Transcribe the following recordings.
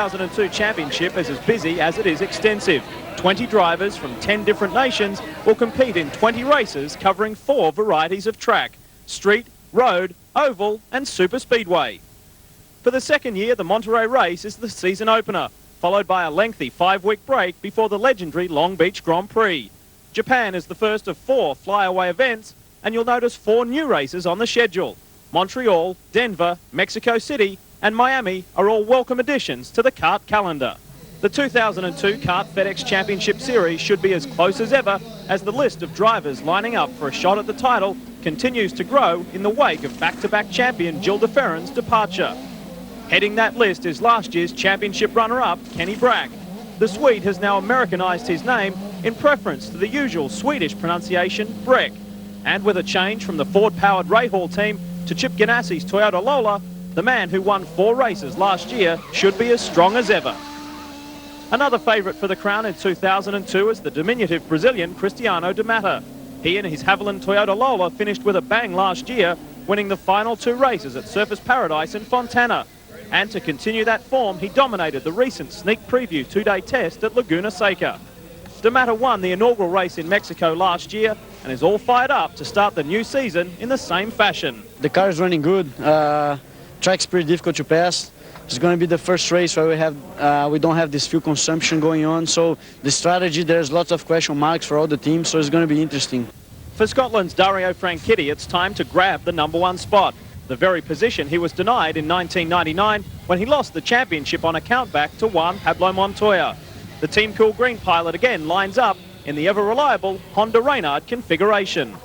2002 championship is as busy as it is extensive. 20 drivers from 10 different nations will compete in 20 races covering 4 varieties of track: street, road, oval and super speedway. For the second year, the Monterey race is the season opener, followed by a lengthy 5-week break before the legendary Long Beach Grand Prix. Japan is the first of 4 flyaway events, and you'll notice 4 new races on the schedule. Montreal, Denver, Mexico City and Miami are all welcome additions to the kart calendar. The 2002 Kart FedEx Championship Series should be as close as ever, as the list of drivers lining up for a shot at the title continues to grow in the wake of back-to-back champion Gil de Ferran's departure. Heading that list is last year's championship runner-up Kenny Brack. The Swede has now Americanized his name in preference to the usual Swedish pronunciation Breck. And with a change from the Ford-powered Rahal team to Chip Ganassi's Toyota Lola, the man who won 4 races last year should be as strong as ever. Another favourite for the crown in 2002 is the diminutive Brazilian Cristiano de Mata. He and his Haviland Toyota Lola finished with a bang last year, winning the final 2 races at Surfers Paradise in Fontana. And to continue that form, he dominated the recent sneak preview 2-day test at Laguna Seca. De Mata won the inaugural race in Mexico last year and is all fired up to start the new season in the same fashion. The car is running good. Track's pretty difficult to pass. It's going to be the first race where we don't have this fuel consumption going on. So the strategy, there's lots of question marks for all the teams, so it's going to be interesting. For Scotland's Dario Franchitti, it's time to grab the #1 spot, the very position he was denied in 1999 when he lost the championship on a countback to Juan Pablo Montoya. The Team Cool Green pilot again lines up in the ever-reliable Honda Reynard configuration.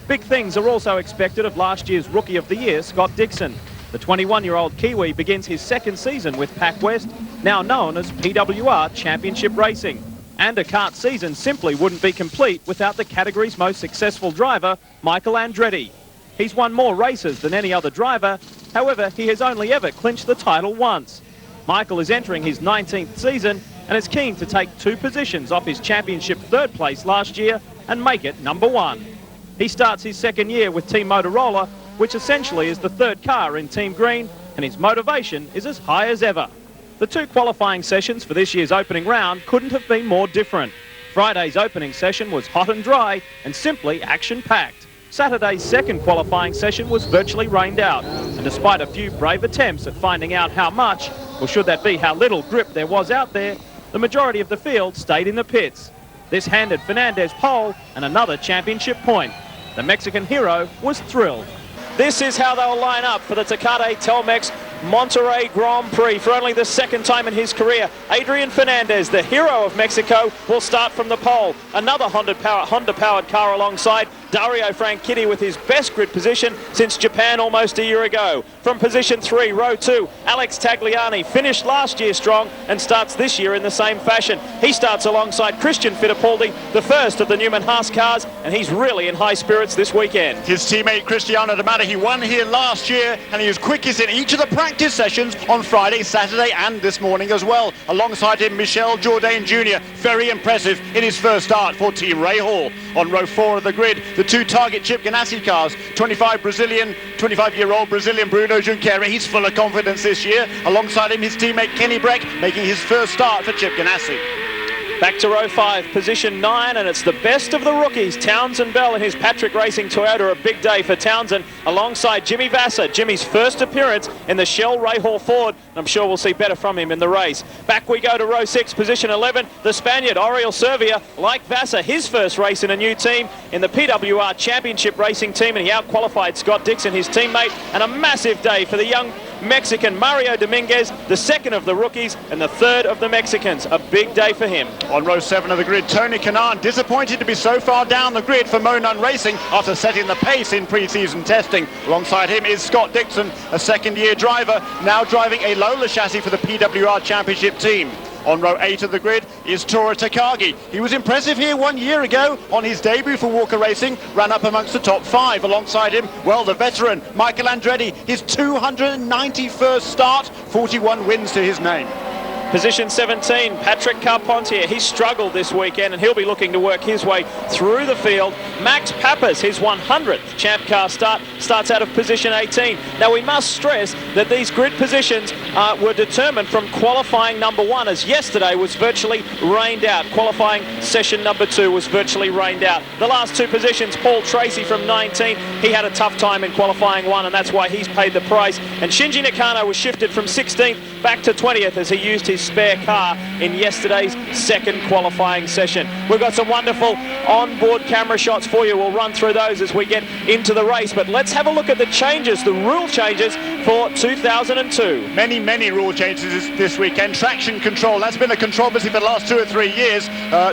Big things are also expected of last year's Rookie of the Year, Scott Dixon. The 21-year-old Kiwi begins his second season with PacWest, now known as PWR Championship Racing. And a kart season simply wouldn't be complete without the category's most successful driver, Michael Andretti. He's won more races than any other driver, however, he has only ever clinched the title once. Michael is entering his 19th season and is keen to take 2 positions off his championship 3rd place last year and make it #1. He starts his second year with Team Motorola, which essentially is the 3rd car in Team Green, and his motivation is as high as ever. The 2 qualifying sessions for this year's opening round couldn't have been more different. Friday's opening session was hot and dry and simply action-packed. Saturday's second qualifying session was virtually rained out, and despite a few brave attempts at finding out how much, or should that be how little, grip there was out there, the majority of the field stayed in the pits. This handed Fernandez pole and another championship point. The Mexican hero was thrilled. This is how they'll line up for the Tecate Telmex Monterey Grand Prix for only the 2nd time in his career. Adrian Fernandez, the hero of Mexico, will start from the pole. Another Honda-powered car alongside Dario Franchitti with his best grid position since Japan almost a year ago. From position 3, row 2, Alex Tagliani finished last year strong and starts this year in the same fashion. He starts alongside Christian Fittipaldi, the first of the Newman Haas cars, and he's really in high spirits this weekend. His teammate Cristiano de Mata, he won here last year and he was quickest in each of the practice sessions on Friday, Saturday and this morning as well. Alongside him, Michel Jourdain Jr., very impressive in his first start for Team Rahal. On row 4 of the grid, the 2 Target Chip Ganassi cars, 25-year-old Brazilian Bruno Junqueira, he's full of confidence this year. Alongside him, his teammate Kenny Brack, making his first start for Chip Ganassi. Back to row 5, position 9, and it's the best of the rookies. Townsend Bell and his Patrick Racing Toyota, a big day for Townsend, alongside Jimmy Vasser, Jimmy's first appearance in the Shell Rahal Ford, and I'm sure we'll see better from him in the race. Back we go to row 6, position 11, the Spaniard Oriol Servia, like Vasser, his first race in a new team in the PWR Championship Racing team, and he out-qualified Scott Dixon, his teammate, and a massive day for the young Mexican Mario Dominguez, the 2nd of the rookies and the 3rd of the Mexicans. A big day for him. On row 7 of the grid, Tony Kanaan, disappointed to be so far down the grid for Monon Racing after setting the pace in pre-season testing. Alongside him is Scott Dixon, a 2nd-year driver, now driving a Lola chassis for the PWR Championship team. On row 8 of the grid is Toru Takagi. He was impressive here 1 year ago on his debut for Walker Racing, ran up amongst the top 5. Alongside him, well, the veteran Michael Andretti, his 291st start, 41 wins to his name. Position 17, Patrick Carpentier. He struggled this weekend and he'll be looking to work his way through the field. Max Pappas, his 100th Champ Car starts out of position 18. Now we must stress that these grid positions were determined from qualifying number 1, as yesterday was virtually rained out. Qualifying session number 2 was virtually rained out. The last 2 positions, Paul Tracy from 19, he had a tough time in qualifying 1 and that's why he's paid the price. And Shinji Nakano was shifted from 16th back to 20th as he used his spare car in yesterday's second qualifying session. We've got some wonderful onboard camera shots for you. We'll run through those as we get into the race, but let's have a look at the changes, the rule changes for 2002. Many rule changes this weekend. Traction control, that's been a controversy for the last 2 or 3 years.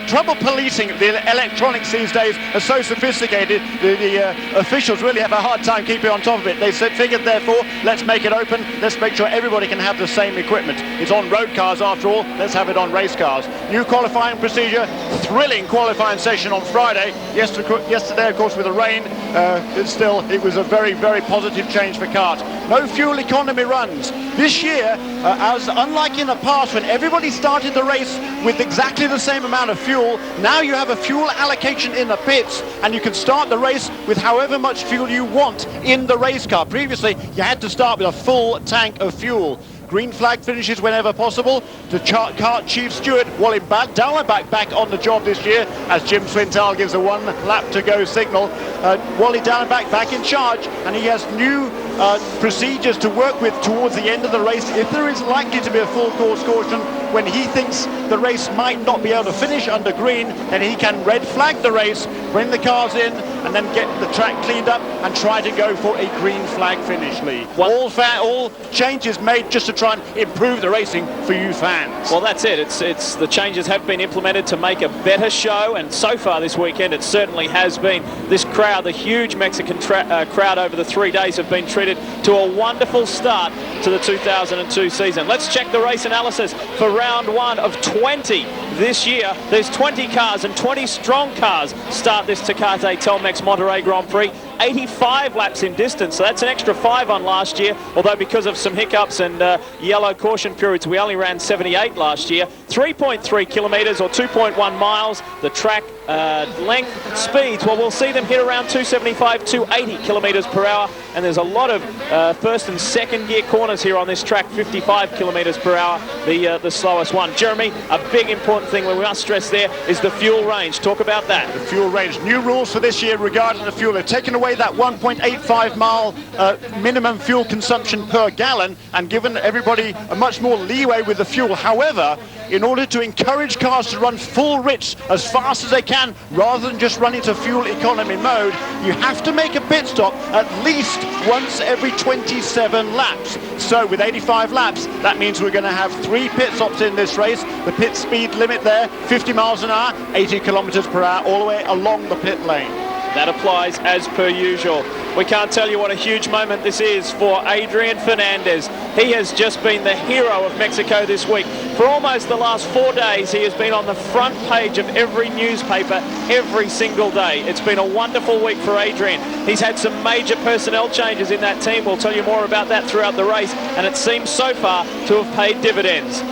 Trouble policing the electronics these days are so sophisticated, the officials really have a hard time keeping on top of it. They figured, therefore, let's make it open, let's make sure everybody can have the same equipment. It's on road cars after all, let's have it on race cars. New qualifying procedure, thrilling qualifying session on Friday. Yesterday, of course, with the rain, it was a very positive change for kart. No fuel economy runs. This year, as unlike in the past when everybody started the race with exactly the same amount of fuel, now you have a fuel allocation in the pits and you can start the race with however much fuel you want in the race car. Previously, you had to start with a full tank of fuel. Green flag finishes whenever possible. The kart chief steward, Wally Dallenbach, back on the job this year as Jim Swintel gives a 1 lap to go signal. Wally Dallenbach back in charge, and he has new procedures to work with towards the end of the race. If there is likely to be a full course caution, when he thinks the race might not be able to finish under green, then he can red flag the race, bring the cars in, and then get the track cleaned up and try to go for a green flag finish, Lee. All changes made just to try and improve the racing for you fans. Well, that's it. It's the changes have been implemented to make a better show, and so far this weekend it certainly has been. This crowd, the huge Mexican crowd over the 3 days, have been treated to a wonderful start to the 2002 season. Let's check the race analysis for round 1 of 20 this year. There's 20 cars and 20 strong cars start this Tecate Telmex Monterrey Grand Prix. 85 laps in distance, so that's an extra 5 on last year, although because of some hiccups and yellow caution periods we only ran 78 last year. 3.3 kilometres or 2.1 miles. The track length, speeds, well, we'll see them hit around 275, 280 kilometres per hour, and there's a lot of first and second gear corners here on this track. 55 kilometres per hour, the slowest one. Jeremy, a big important thing we must stress there is the fuel range. Talk about that. The fuel range. New rules for this year regarding the fuel. They've taken away that 1.85 mile minimum fuel consumption per gallon and given everybody a much more leeway with the fuel. However, in order to encourage cars to run full rich as fast as they can rather than just run into fuel economy mode, you have to make a pit stop at least once every 27 laps. So with 85 laps, that means we're going to have 3 pit stops in this race. The pit speed limit there, 50 miles an hour, 80 kilometers per hour, all the way along the pit lane. That applies as per usual. We can't tell you what a huge moment this is for Adrian Fernandez. He has just been the hero of Mexico this week. For almost the last 4 days, he has been on the front page of every newspaper every single day. It's been a wonderful week for Adrian. He's had some major personnel changes in that team. We'll tell you more about that throughout the race, and it seems so far to have paid dividends.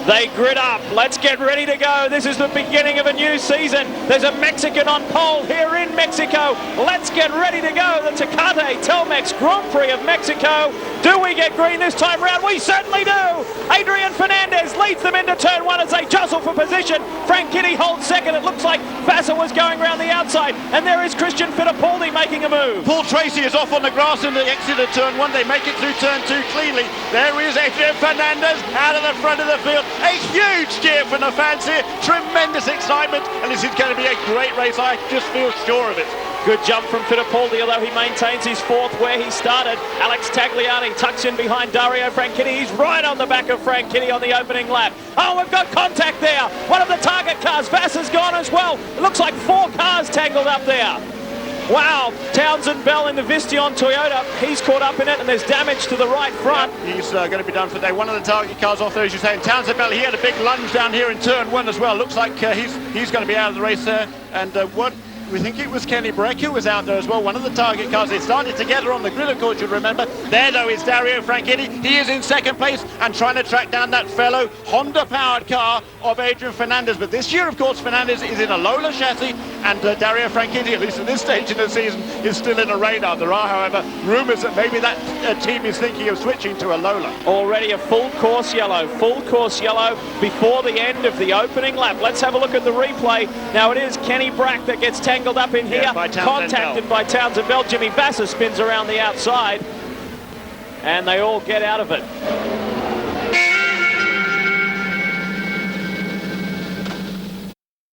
They grid up. Let's get ready to go. This is the beginning of a new season. There's a Mexican on pole here in Mexico. Let's get ready to go. The Tecate Telmex Grand Prix of Mexico. Do we get green this time round? We certainly do. Adrian Fernandez leads them into turn 1 as they jostle for position. Frank Kitty holds second. It looks like Vassar was going around the outside. And there is Christian Fittipaldi making a move. Paul Tracy is off on the grass in the exit of turn 1. They make it through turn 2 cleanly. There is Adrian Fernandez out of the front of the field. A huge cheer from the fans here. Tremendous excitement. And this is going to be a great race. I just feel sure of it. Good jump from Fittipaldi, although he maintains his 4th where he started. Alex Tagliani tucks in behind Dario Franchitti. He's right on the back of Franchitti on the opening lap. Oh, we've got contact there. One of the target cars, Vassar's gone as well. It looks like 4 cars tangled up there. Wow, Townsend Bell in the Vistion Toyota, he's caught up in it, and there's damage to the right front. Yeah, he's going to be done for the day. One of the target cars off there, as you're saying. Townsend Bell, he had a big lunge down here in turn 1 as well. Looks like he's going to be out of the race there. And what We think it was Kenny Breck who was out there as well, one of the target cars. They started together on the grid, of course, you'll remember. There, though, is Dario Franchitti. He is in second place and trying to track down that fellow Honda-powered car of Adrian Fernandez. But this year, of course, Fernandez is in a Lola chassis, and Dario Franchitti, at least at this stage in the season, is still in a radar. There are, however, rumours that maybe that team is thinking of switching to a Lola. Already a full course yellow before the end of the opening lap. Let's have a look at the replay. Now it is Kenny Brack that gets tangled up in here, contacted by Townsend Bell. Jimmy Vasser spins around the outside, and they all get out of it.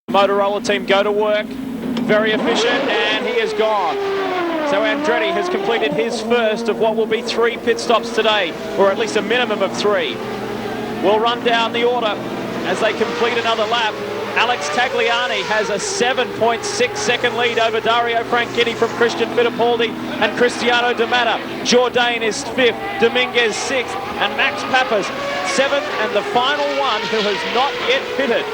Motorola team go to work, very efficient, and he is gone. So Andretti has completed his first of what will be 3 pit stops today, or at least a minimum of 3. We'll run down the order as they complete another lap. Alex Tagliani has a 7.6 second lead over Dario Franchitti from Christian Fittipaldi and Cristiano De Matta. Jourdain is 5th, Dominguez 6th, and Max Pappas 7th, and the final one who has not yet pitted.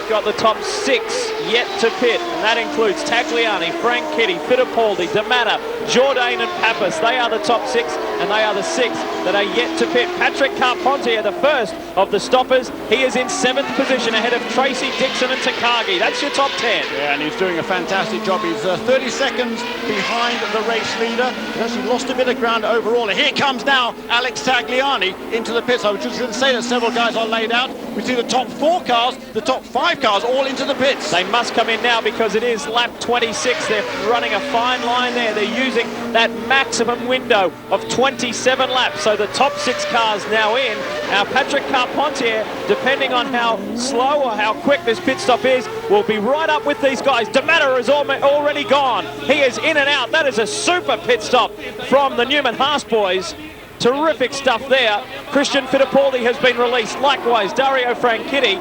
Got the top 6 yet to pit, and that includes Tagliani, Franchitti, Fittipaldi, De Matta, Jourdain and Pappas. They are the top 6, and they are the 6 that are yet to pit. Patrick Carpentier, the first of the stoppers, he is in 7th position ahead of Tracy Dixon and Takagi. That's your top 10. Yeah, and he's doing a fantastic job. He's 30 seconds behind the race leader. He's actually lost a bit of ground overall. And here comes now Alex Tagliani into the pits. I was just going to say that several guys are laid out. We see the top 4 cars, the top 5 cars all into the pits. They must come in now because it is lap 26. They're running a fine line there. They're using that maximum window of 27 laps. So the top 6 cars now in. Now Patrick Carpentier, depending on how slow or how quick this pit stop is, will be right up with these guys. De Matta is already gone. He is in and out. That is a super pit stop from the Newman Haas boys. Terrific stuff there. Christian Fittipaldi has been released. Likewise, Dario Franchitti.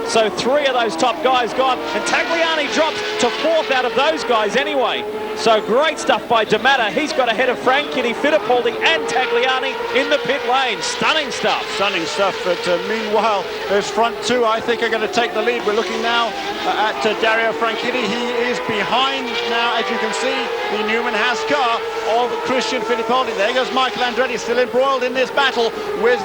So 3 of those top guys gone, and Tagliani drops to 4th out of those guys anyway. So great stuff by De Matta. He's got ahead of Franchitti, Fittipaldi and Tagliani in the pit lane. Stunning stuff. Stunning stuff, but meanwhile, those front 2, I think, are going to take the lead. We're looking now at Dario Franchitti. He is behind now, as you can see, the Newman Haas car of Christian Fittipaldi. There goes Michael Andretti, still embroiled in this battle with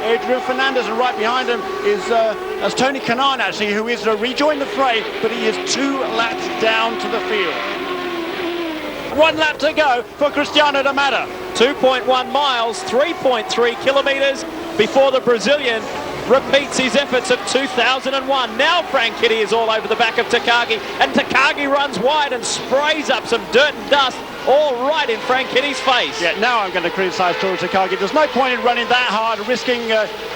Adrian Fernandez, and right behind him is Tony Kanaan, actually, who is rejoined the fray, but he is 2 laps down to the field. 1 lap to go for Cristiano De Matta. 2.1 miles, 3.3 kilometres before the Brazilian repeats his efforts of 2001. Now Franchitti is all over the back of Takagi, and Takagi runs wide and sprays up some dirt and dust all right in Franchitti's face. Yeah, now I'm going to criticise Toru Takagi. There's no point in running that hard, risking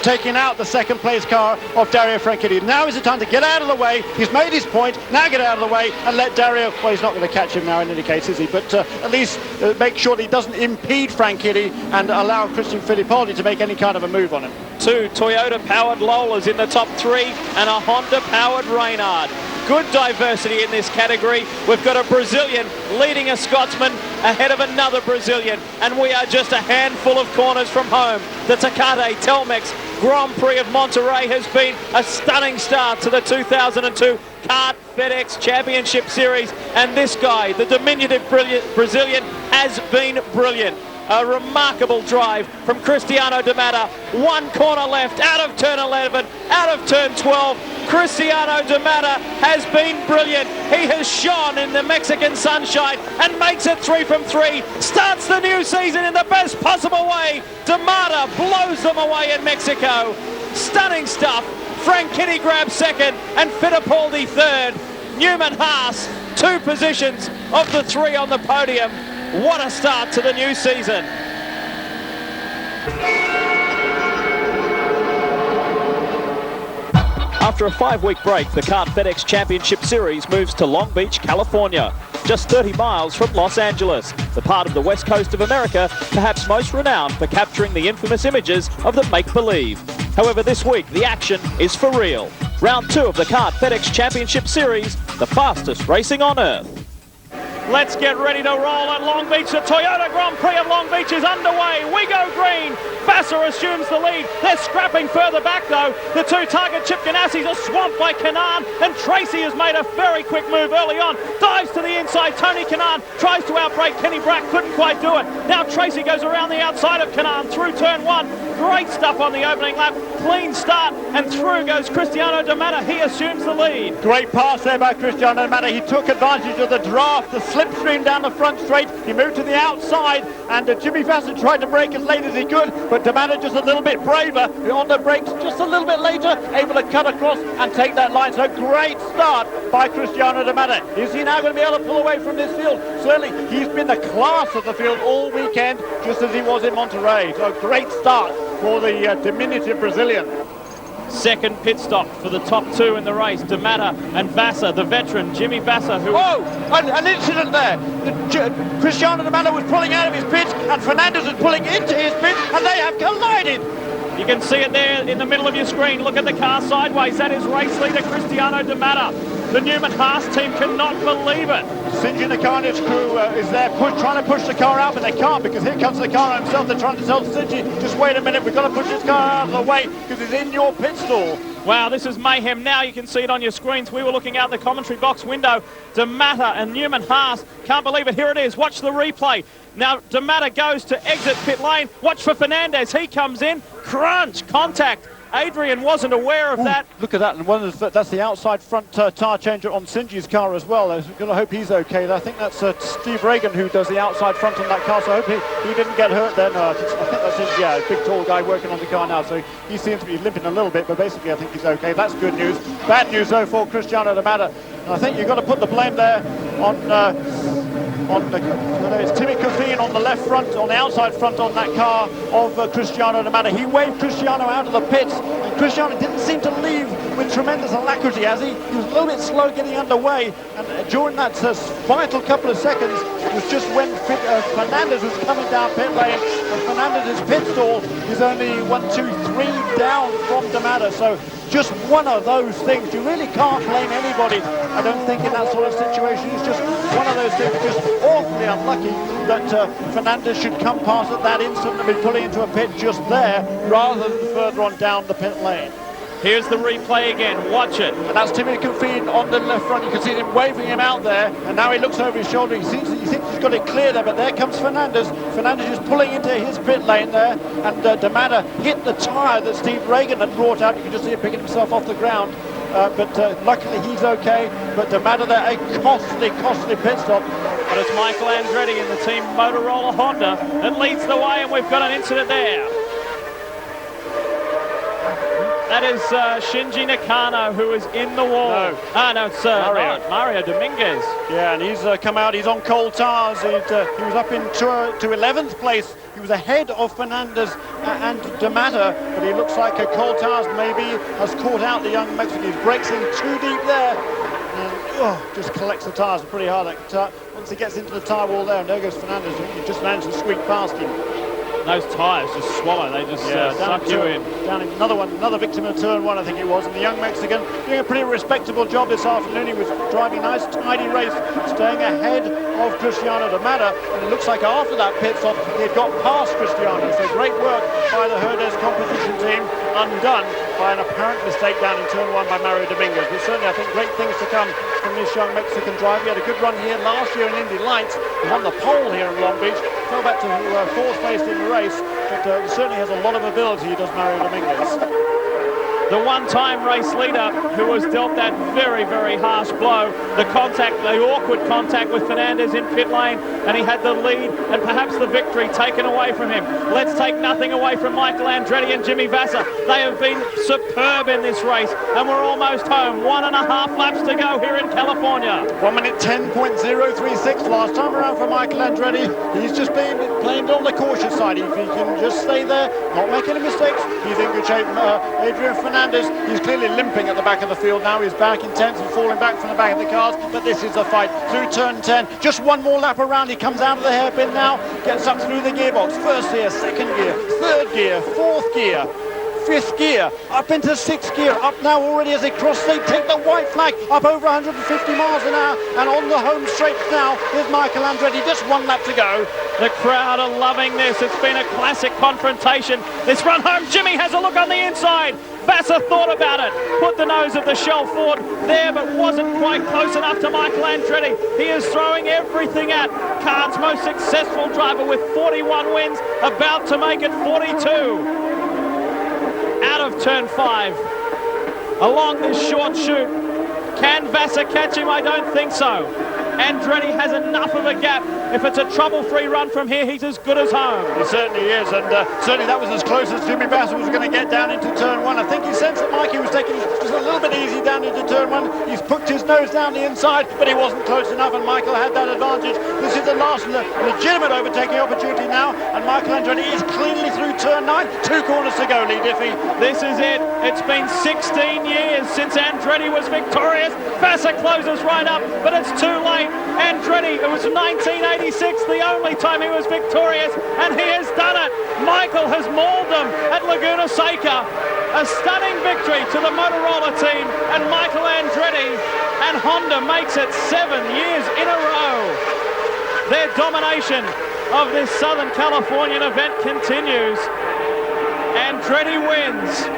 taking out the 2nd place car of Dario Franchitti. Now is the time to get out of the way. He's made his point. Now get out of the way and let Dario, well, he's not going to catch him now in any case, is he? But at least make sure that he doesn't impede Franchitti and allow Christian Fittipaldi to make any kind of a move on him. 2 Toyota-powered Lolas in the top 3 and a Honda-powered Reynard. Good diversity in this category. We've got a Brazilian leading a Scotsman ahead of another Brazilian, and we are just a handful of corners from home. The Tecate Telmex Grand Prix of Monterey has been a stunning start to the 2002 Kart FedEx Championship Series, and this guy, the diminutive Brazilian, has been brilliant. A remarkable drive from Cristiano De Matta. 1 corner left, out of turn 11, out of turn 12. Cristiano De Matta has been brilliant. He has shone in the Mexican sunshine and makes it 3 from 3. Starts the new season in the best possible way. De Matta blows them away in Mexico. Stunning stuff. Franchitti grabs 2nd and Fittipaldi 3rd. Newman Haas, 2 positions of the 3 on the podium. What a start to the new season. After a 5-week break, the Kart FedEx Championship Series moves to Long Beach, California, just 30 miles from Los Angeles, the part of the west coast of America perhaps most renowned for capturing the infamous images of the make-believe. However, this week, the action is for real. Round 2 of the Kart FedEx Championship Series, the fastest racing on Earth. Let's get ready to roll at Long Beach. The Toyota Grand Prix of Long Beach is underway. We go green. Vassar assumes the lead. They're scrapping further back though. The two target Chip Ganassis are swamped by Kanaan, and Tracy has made a very quick move early on. Dives to the inside. Tony Kanaan tries to outbrake Kenny Brack, couldn't quite do it. Now Tracy goes around the outside of Kanaan through turn one. Great stuff on the opening lap. Clean start, and through goes Cristiano De Matta. He assumes the lead. Great pass there by Cristiano De Matta. He took advantage of the draft, the slipstream down the front straight. He moved to the outside, and Jimmy Vassar tried to brake as late as he could, but De Matta just a little bit braver. On the brakes just a little bit later, able to cut across and take that line. So great start by Cristiano De Matta. Is he now going to be able to pull away from this field? Certainly, he's been the class of the field all weekend, just as he was in Monterey. So great start for the diminutive Brazilian. Second pit stop for the top two in the race. De Matta and Vassar, the veteran Jimmy Vassar, who... Oh, an incident there. Cristiano De Matta was pulling out of his pit, and Fernandez was pulling into his pit, and they have collided. You can see it there in the middle of your screen. Look at the car sideways. That is race leader Cristiano De Matta. The Newman Haas team cannot believe it. Shinji Nakano's crew is there trying to push the car out, but they can't, because here comes Nakano himself. They're trying to tell Shinji, just wait a minute, we've got to push this car out of the way because he's in your pit stall. Wow, this is mayhem now. You can see it on your screens. We were looking out the commentary box window. De Matta and Newman Haas. Can't believe it. Here it is. Watch the replay. Now De Matta goes to exit pit lane. Watch for Fernandez. He comes in. Crunch. Contact. Adrian wasn't aware of that. Look at that, and that's the outside front tire changer on Shinji's car as well. I'm going to hope he's okay. I think that's Steve Reagan who does the outside front on that car, so I hope he didn't get hurt there. No, I think that's his, yeah, big tall guy working on the car now, so he seems to be limping a little bit, but basically I think he's okay. That's good news. Bad news though for Cristiano De Matta, and I think you've got to put the blame there on it's Timmy Coffin on the left front, on the outside front on that car of Cristiano De Matta. He waved Cristiano out of the pits, and Cristiano didn't seem to leave with tremendous alacrity, has he? He was a little bit slow getting underway, and during that vital couple of seconds was just when Fernandez was coming down pit lane, and Fernandez's pit stall is only 1, 2, 3 down from De Matta. So just one of those things. You really can't blame anybody, I don't think, in that sort of situation. It's just one of those things, just awfully unlucky that Fernandez should come past at that instant and be pulling into a pit just there rather than further on down the pit lane. Here's the replay again. Watch it. And that's Timmy Coffin on the left front. You can see him waving him out there, and now he looks over his shoulder. He thinks he's got it clear there, but there comes Fernandez. Fernandez is pulling into his pit lane there, and De Matta hit the tyre that Steve Reagan had brought out. You can just see him picking himself off the ground. But luckily he's okay. But De Matta there, a costly pit stop. But it's Michael Andretti in the team Motorola Honda that leads the way, and we've got an incident there. That is Shinji Nakano, who is in the wall. No, it's Mario Dominguez. Yeah, and he's come out. He's on cold tires. He was up to 11th place. He was ahead of Fernandez and De Matta, but he looks like cold tires maybe has caught out the young Mexican. He breaks in too deep there, and just collects the tires pretty hard. Once he gets into the tire wall there, and there goes Fernandez. He just managed to squeak past him. Those tyres just swallow, they just suck you in. Down in another victim of turn one, I think it was, and the young Mexican doing a pretty respectable job this afternoon. He was driving a nice tidy race, staying ahead of Cristiano De Matta, and it looks like after that pit stop he had got past Cristiano. So great work by the Herdez competition team, undone by an apparent mistake down in turn one by Mario Dominguez. But certainly I think great things to come from this young Mexican driver. He had a good run here last year in Indy Lights. He won the pole here in Long Beach, fell back to fourth place in the race, but he certainly has a lot of ability, he does, Mario Dominguez. The one-time race leader who was dealt that very, very harsh blow, the awkward contact with Fernandez in pit lane, and he had the lead and perhaps the victory taken away from him. Let's take nothing away from Michael Andretti and Jimmy Vassar. They have been superb in this race, and we're almost home. 1.5 laps to go here in California. 1 minute 10.036 last time around for Michael Andretti. He's just playing on the cautious side. If he can just stay there, not make any mistakes, he's in good shape. Adrian Fernandez, he's clearly limping at the back of the field now. He's back intense and falling back from the back of the cars, but this is a fight through turn 10. Just one more lap around. He comes out of the hairpin now, gets up through the gearbox. First gear, second gear, third gear, fourth gear. fifth gear, up into sixth gear, up now already as they cross, they take the white flag, up over 150 miles an hour, and on the home straight now is Michael Andretti, just one lap to go. The crowd are loving this. It's been a classic confrontation. This run home, Jimmy has a look on the inside. Vassar thought about it, put the nose of the shell forward there, but wasn't quite close enough to Michael Andretti. He is throwing everything at Kart's most successful driver with 41 wins, about to make it 42. Out of turn 5, along this short chute. Can Vassar catch him? I don't think so. Andretti has enough of a gap. If it's a trouble-free run from here, he's as good as home. He certainly is, and certainly that was as close as Jimmy Vassar was going to get down into turn 1. I think he sensed that Mikey was taking just a little bit easy down into turn 1. He's put his nose down the inside, but he wasn't close enough, and Michael had that advantage. This is the last legitimate overtaking opportunity now, and Michael Andretti is cleanly through turn 9. 2 corners to go, Lee Diffie. This is it. It's been 16 years since Andretti was victorious. Vassar closes right up, but it's too late. Andretti, it was 1986, the only time he was victorious, and he has done it. Michael has mauled them at Laguna Seca. A stunning victory to the Motorola team, and Michael Andretti and Honda makes it 7 years in a row. Their domination of this Southern Californian event continues. Andretti wins.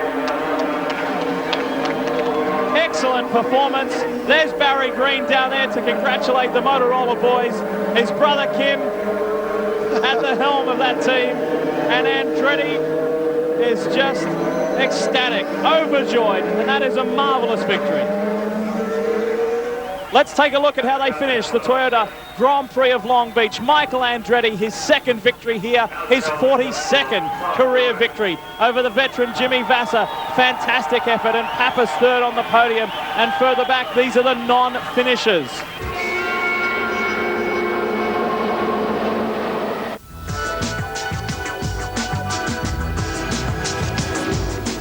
Excellent performance. There's Barry Green down there to congratulate the Motorola boys. His brother Kim at the helm of that team. And Andretti is just ecstatic, overjoyed, and that is a marvelous victory. Let's take a look at how they finished the Toyota Grand Prix of Long Beach. Michael Andretti, his second victory here, his 42nd career victory over the veteran Jimmy Vassar. Fantastic effort, and Pappas third on the podium. And further back, these are the non-finishers.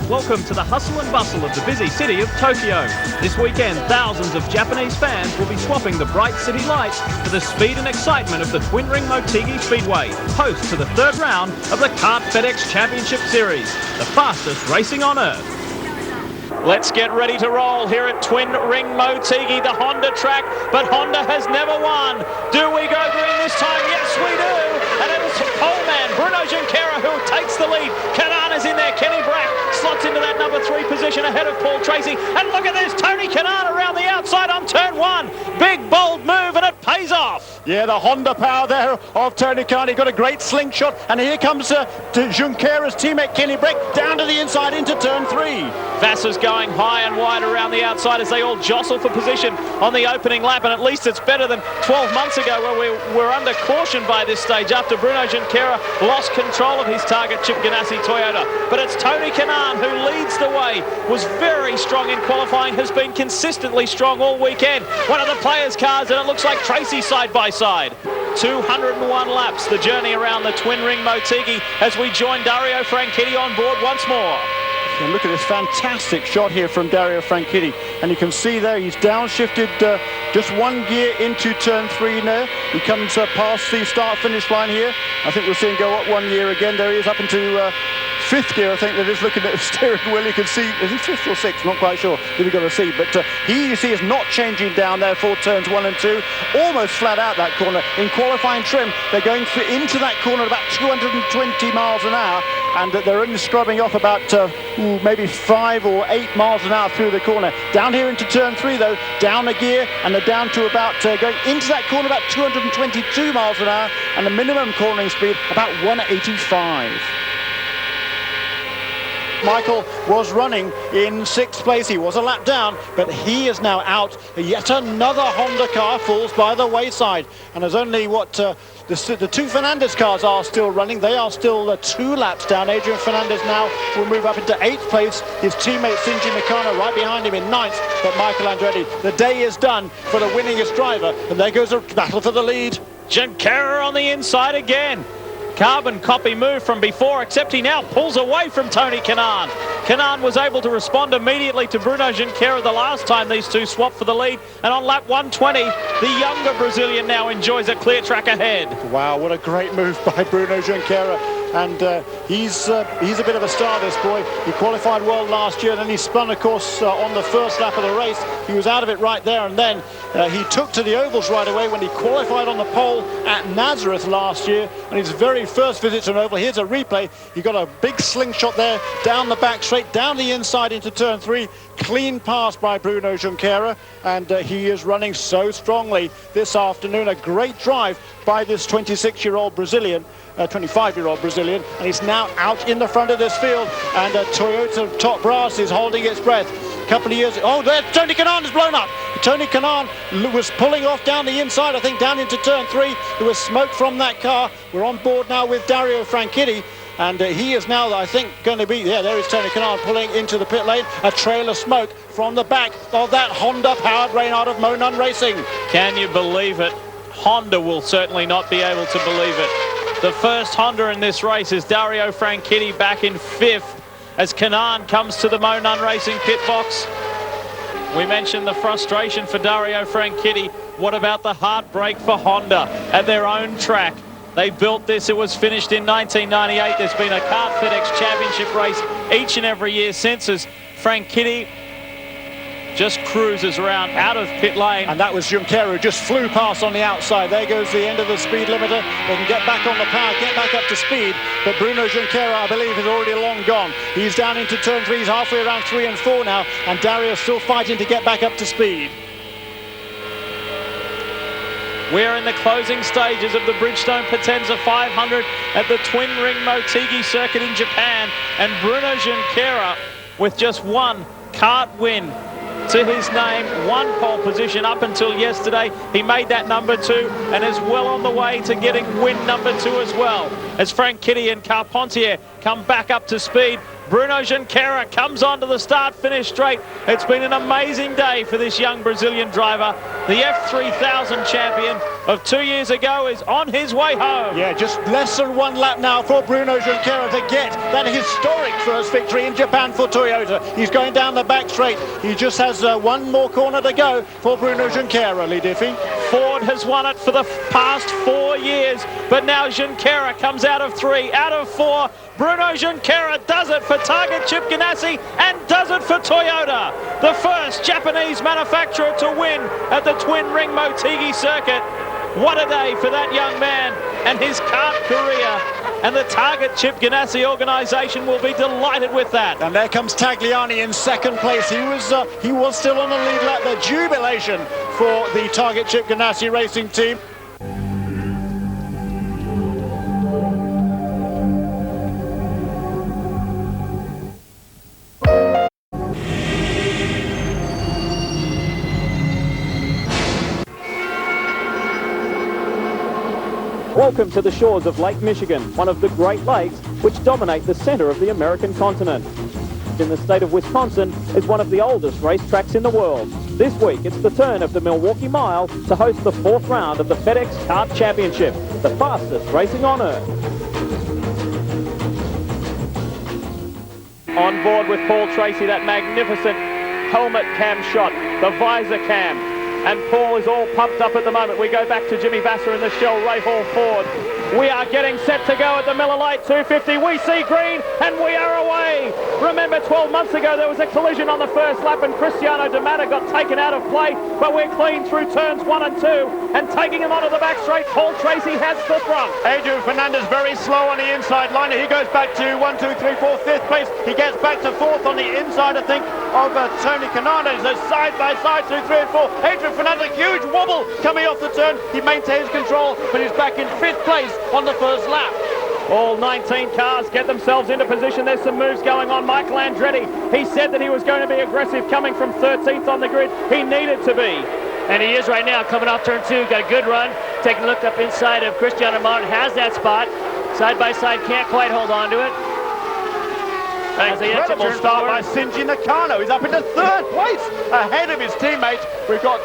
Welcome to the hustle and bustle of the busy city of Tokyo. This weekend, thousands of Japanese fans will be swapping the bright city lights for the speed and excitement of the Twin Ring Motegi Speedway, host to the third round of the Kart FedEx Championship Series, the fastest racing on Earth. Let's get ready to roll here at Twin Ring Motegi, the Honda track, but Honda has never won. Do we go green this time? Yes, we do. And it is pole man Bruno Junqueira who takes the lead. Kanaan is in there. Kenny Brack slots into that number 3 position ahead of Paul Tracy. And look at this, Tony Kanaan around the outside on turn 1. Big, bold move, and it pays off. Yeah, the Honda power there of Tony Kanaan. He got a great slingshot, and here comes Junqueira's teammate Kenny Brack down to the inside into turn 3. Vassar's going high and wide around the outside as they all jostle for position on the opening lap, and at least it's better than 12 months ago where we were under caution by this stage after Bruno Junqueira lost control of his target Chip Ganassi Toyota. But it's Tony Kanaan who leads the way, was very strong in qualifying, has been consistently strong all weekend. One of the players' cars, and it looks like Tracy side by side. 201 laps, the journey around the Twin Ring Motegi as we join Dario Franchitti on board once more. And look at this fantastic shot here from Dario Franchitti, and you can see there he's downshifted just 1 gear into turn 3 now. He comes past the start-finish line here. I think we'll see him go up 1 gear again. There he is up into 5th gear, I think, that is looking at the steering wheel. You can see, is he 5th or 6th? Not quite sure. We've got to see. But he, you see, is not changing down there for turns 1 and 2. Almost flat out that corner. In qualifying trim, they're going into that corner at about 220 miles an hour, and they're only scrubbing off about maybe 5 or 8 miles an hour through the corner. Down here into turn 3, though, down a gear, and they're down to about, going into that corner about 222 miles an hour, and the minimum cornering speed about 185. Michael was running in 6th place. He was a lap down, but he is now out. Yet another Honda car falls by the wayside. And there's only what the 2 Fernandez cars are still running. They are still 2 laps down. Adrian Fernandez now will move up into 8th place. His teammate Shinji Mikano right behind him in 9th. But Michael Andretti, the day is done for the winningest driver. And there goes a battle for the lead. Junqueira on the inside again. Carbon copy move from before, except he now pulls away from Tony Kanaan. Kanaan was able to respond immediately to Bruno Junqueira the last time these two swapped for the lead. And on lap 120, the younger Brazilian now enjoys a clear track ahead. Wow, what a great move by Bruno Junqueira. and he's a bit of a star, this boy. He qualified well last year, and then he spun, of course, on the first lap of the race. He was out of it right there, and then he took to the ovals right away when he qualified on the pole at Nazareth last year, and his very first visit to an oval. Here's a replay. He got a big slingshot there, down the back straight, down the inside into turn 3. Clean pass by Bruno Junqueira, and he is running so strongly this afternoon. A great drive by this 26-year-old Brazilian, 25-year-old Brazilian, and he's now out in the front of this field, and Toyota Top Brass is holding its breath. A couple of years, oh, there, Tony Kanaan has blown up. Tony Kanaan was pulling off down the inside, I think down into turn 3. There was smoke from that car. We're on board now with Dario Franchitti. And he is now, I think, going to be, yeah, there is Tony Kanaan pulling into the pit lane. A trail of smoke from the back of that Honda-powered Reynard of Monon Racing. Can you believe it? Honda will certainly not be able to believe it. The first Honda in this race is Dario Franchitti back in 5th as Kanaan comes to the Monon Racing pit box. We mentioned the frustration for Dario Franchitti. What about the heartbreak for Honda at their own track? They built this, it was finished in 1998. There's been a Kart FedEx Championship race each and every year since, as Franchitti just cruises around out of pit lane. And that was Junqueira who just flew past on the outside. There goes the end of the speed limiter. They can get back on the power, get back up to speed. But Bruno Junqueira, I believe, is already long gone. He's down into turn 3. He's halfway around 3 and 4 now. And Dario's still fighting to get back up to speed. We're in the closing stages of the Bridgestone Potenza 500 at the Twin Ring Motegi circuit in Japan, and Bruno Junqueira with just one kart win to his name, one pole position up until yesterday. He made that number 2 and is well on the way to getting win number 2 as well. As Franchitti and Carpentier come back up to speed, Bruno Junqueira comes onto the start-finish straight. It's been an amazing day for this young Brazilian driver. The F3000 champion of 2 years ago is on his way home. Yeah, just less than 1 lap now for Bruno Junqueira to get that historic first victory in Japan for Toyota. He's going down the back straight. He just has one more corner to go for Bruno Junqueira, Lee Diffie. Ford has won it for the past 4 years, but now Junqueira comes out of 3, out of 4. Bruno Junqueira does it for Target Chip Ganassi and does it for Toyota. The first Japanese manufacturer to win at the Twin Ring Motegi circuit. What a day for that young man and his kart career. And the Target Chip Ganassi organisation will be delighted with that. And there comes Tagliani in 2nd place. He was still on the lead lap. The jubilation for the Target Chip Ganassi racing team. Welcome to the shores of Lake Michigan, one of the Great Lakes which dominate the center of the American continent. In the state of Wisconsin is one of the oldest racetracks in the world. This week it's the turn of the Milwaukee Mile to host the 4th round of the FedEx Kart Championship, the fastest racing on earth. On board with Paul Tracy, that magnificent helmet cam shot, the visor cam. And Paul is all pumped up at the moment. We go back to Jimmy Vasser in the Shell Ray Hall Ford. We are getting set to go at the Miller Lite 250. We see green and we are away. Remember 12 months ago there was a collision on the first lap and Cristiano D'Amato got taken out of play, but we're clean through turns 1 and 2 and taking him onto the back straight. Paul Tracy has the front. Adrian Fernandez very slow on the inside line. He goes back to 1, 2, 3, 4, 5th place. He gets back to 4th on the inside, I think, of Tony Kanaan. So side by side through 3 and 4. Adrian Fernandez, a huge wobble coming off the turn. He maintains control, but he's back in 5th place on the first lap. All 19 cars get themselves into position. There's some moves going on. Michael Andretti, he said that he was going to be aggressive coming from 13th on the grid. He needed to be. And he is right now coming off turn 2. Got a good run. Taking a look up inside of Cristiano Martin. Has that spot. Side by side, can't quite hold on to it. Incredible start by Shinji Nakano. He's up into 3rd place ahead of his teammates. We've got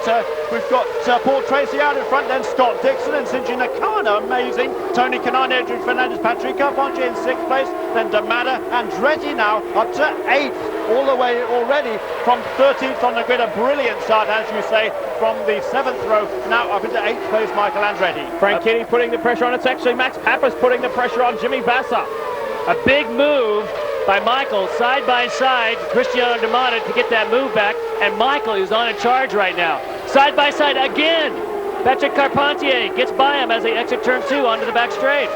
Paul Tracy out in front, then Scott Dixon and Shinji Nakano. Amazing. Tony Kanaan, Adrian Fernandez, Patrick Carpentier in 6th place. Then D'Amato and Andretti now up to 8th, all the way already from 13th on the grid. A brilliant start, as you say, from the 7th row, now up into 8th place, Michael Andretti. Franchitti putting the pressure on. It's actually Max Pappas putting the pressure on Jimmy Vasser. A big move by Michael, side by side, Cristiano D'Amato to get that move back, and Michael is on a charge right now. Side by side again. Patrick Carpentier gets by him as they exit turn 2 onto the back straight.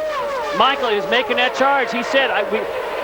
Michael is making that charge. He said,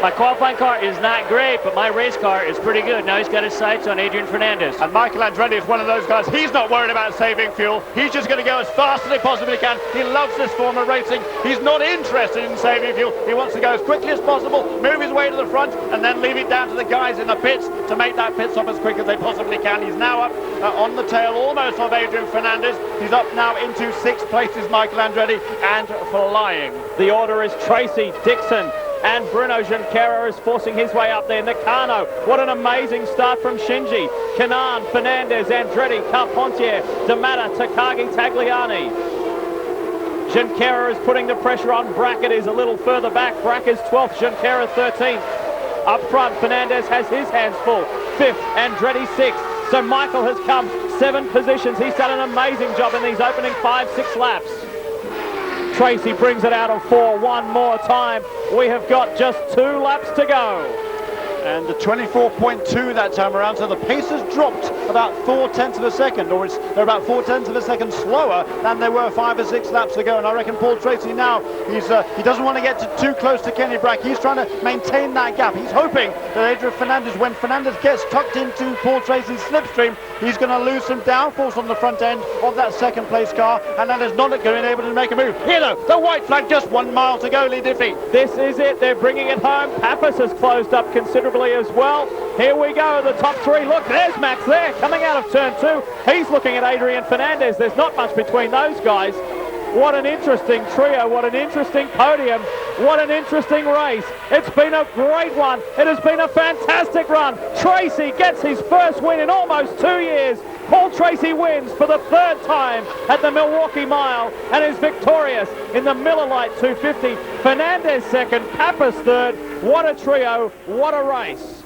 my qualifying car is not great, but my race car is pretty good. Now he's got his sights on Adrian Fernandez. And Michael Andretti is one of those guys. He's not worried about saving fuel. He's just going to go as fast as he possibly can. He loves this form of racing. He's not interested in saving fuel. He wants to go as quickly as possible, move his way to the front, and then leave it down to the guys in the pits to make that pit stop as quick as they possibly can. He's now up on the tail almost of Adrian Fernandez. He's up now into 6th place is Michael Andretti, and flying. The order is Tracy, Dixon, and Bruno Junqueira is forcing his way up there. Nakano, what an amazing start from Shinji. Kanan, Fernandez, Andretti, Carpentier, D'Amato, Takagi, Tagliani. Junqueira is putting the pressure on. Brackett is a little further back. Brackett's 12th, Junqueira 13th. Up front, Fernandez has his hands full. 5th, Andretti 6th. So Michael has come 7 positions. He's done an amazing job in these opening 5-6 laps. Tracy brings it out of 4 one more time. We have got just 2 laps to go. And the 24.2 that time around, so the pace has dropped about 4/10 of a second, or they're about 4/10 of a second slower than they were 5 or 6 laps ago. And I reckon Paul Tracy now, he doesn't want to get too close to Kenny Brack. He's trying to maintain that gap. He's hoping that Adrian Fernandez, when Fernandez gets tucked into Paul Tracy's slipstream, he's going to lose some downforce on the front end of that 2nd place car, and that is not going to be able to make a move. Here though, the white flag, just 1 mile to go, Lee Diffie. This is it, they're bringing it home. Pappas has closed up considerably as well. Here we go, the top 3. Look, there's Max there, coming out of turn 2. He's looking at Adrian Fernandez. There's not much between those guys. What an interesting trio, what an interesting podium, what an interesting race. It's been a great one. It has been a fantastic run. Tracy gets his first win in almost 2 years. Paul Tracy wins for the 3rd time at the Milwaukee Mile and is victorious in the Miller Lite 250. Fernandez 2nd, Pappas 3rd. What a trio, what a race.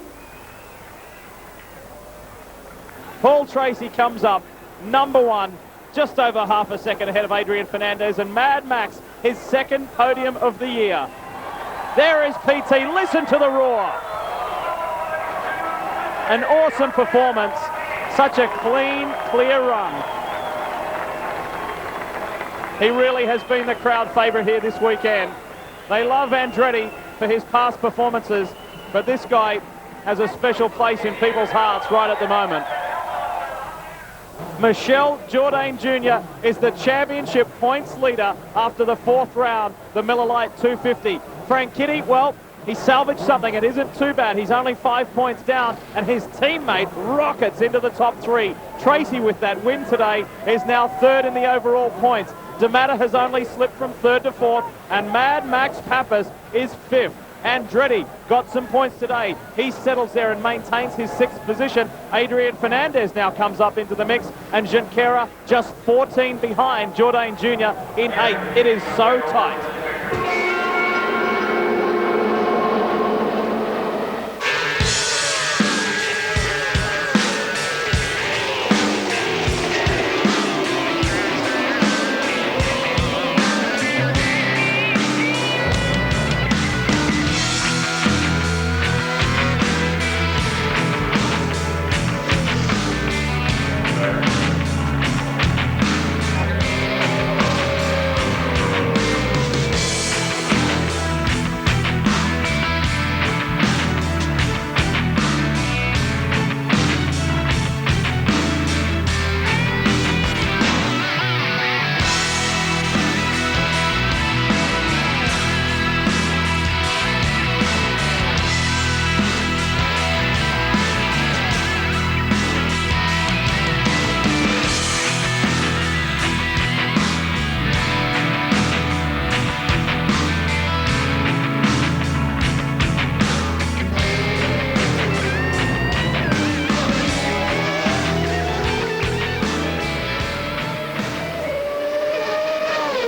Paul Tracy comes up number 1, just over half a second ahead of Adrian Fernandez, and Mad Max, his 2nd podium of the year. There is PT, listen to the roar. An awesome performance, such a clean, clear run. He really has been the crowd favourite here this weekend. They love Andretti for his past performances, but this guy has a special place in people's hearts right at the moment. Michel Jourdain Jr. is the championship points leader after the 4th round, the Miller Lite 250. Franchitti, well, he salvaged something. It isn't too bad. He's only 5 points down, and his teammate rockets into the top 3. Tracy, with that win today, is now 3rd in the overall points. D'Amato has only slipped from 3rd to 4th, and Mad Max Pappas is 5th. Andretti got some points today. He settles there and maintains his 6th position. Adrian Fernandez now comes up into the mix, and Junqueira just 14 behind Jourdain Jr. in 8th. It is so tight.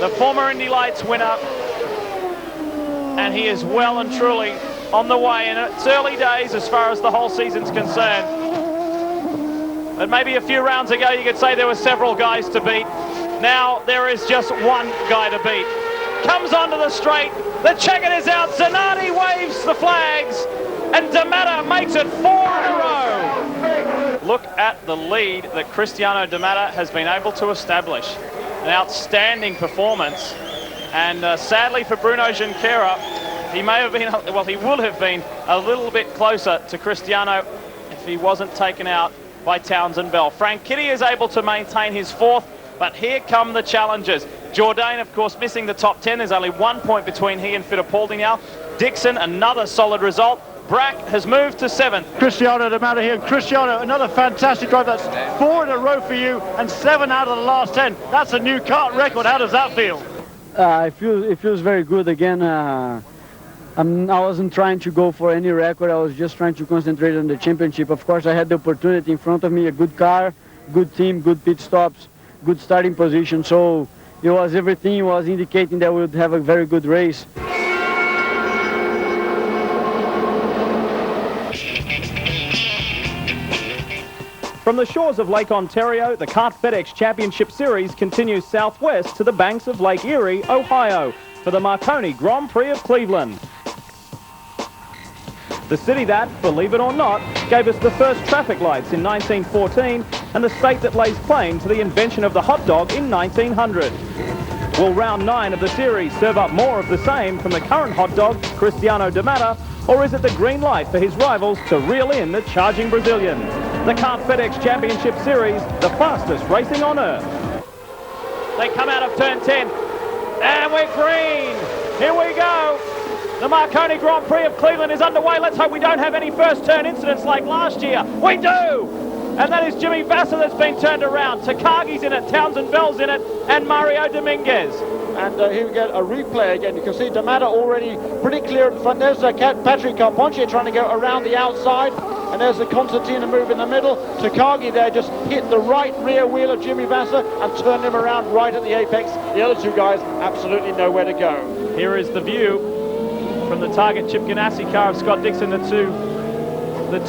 The former Indy Lights winner, and he is well and truly on the way, and it's early days as far as the whole season's concerned. But maybe a few rounds ago you could say there were several guys to beat. Now there is just one guy to beat. Comes onto the straight, the checker is out, Zanardi waves the flags, and D'Amato makes it 4 in a row. Look at the lead that Cristiano D'Amato has been able to establish. An outstanding performance, and sadly for Bruno Junqueira, he may have been, well, he would have been a little bit closer to Cristiano if he wasn't taken out by Townsend Bell. Frank Kitty is able to maintain his 4th, but here come the challengers. Jourdain, of course, missing the top 10. There's only 1 point between he and Fittipaldi now. Dixon, another solid result. Brack has moved to 7th. Cristiano D'Amato here. Cristiano, another fantastic drive. That's 4 in a row for you and 7 out of the last 10. That's a new kart record. How does that feel? It feels very good again. I wasn't trying to go for any record. I was just trying to concentrate on the championship. Of course, I had the opportunity in front of me, a good car, good team, good pit stops, good starting position. So it was everything was indicating that we would have a very good race. From the shores of Lake Ontario, the Kart FedEx Championship Series continues southwest to the banks of Lake Erie, Ohio, for the Marconi Grand Prix of Cleveland. The city that, believe it or not, gave us the first traffic lights in 1914 and the state that lays claim to the invention of the hot dog in 1900. Will round 9 of the series serve up more of the same from the current hot dog, Cristiano D'Amato, or is it the green light for his rivals to reel in the charging Brazilians? The Kart FedEx Championship Series, the fastest racing on earth. They come out of turn 10, and we're green. Here we go. The Marconi Grand Prix of Cleveland is underway. Let's hope we don't have any first turn incidents like last year. We do! And that is Jimmy Vasser that's been turned around. Takagi's in it, Townsend Bell's in it, and Mario Dominguez. And here we get a replay again. You can see D'Amato already pretty clear in front. There's Patrick Carpentier trying to go around the outside. And there's the Constantino move in the middle. Takagi there just hit the right rear wheel of Jimmy Vasser and turned him around right at the apex. The other 2 guys absolutely nowhere to go. Here is the view from the Target Chip Ganassi car of Scott Dixon. The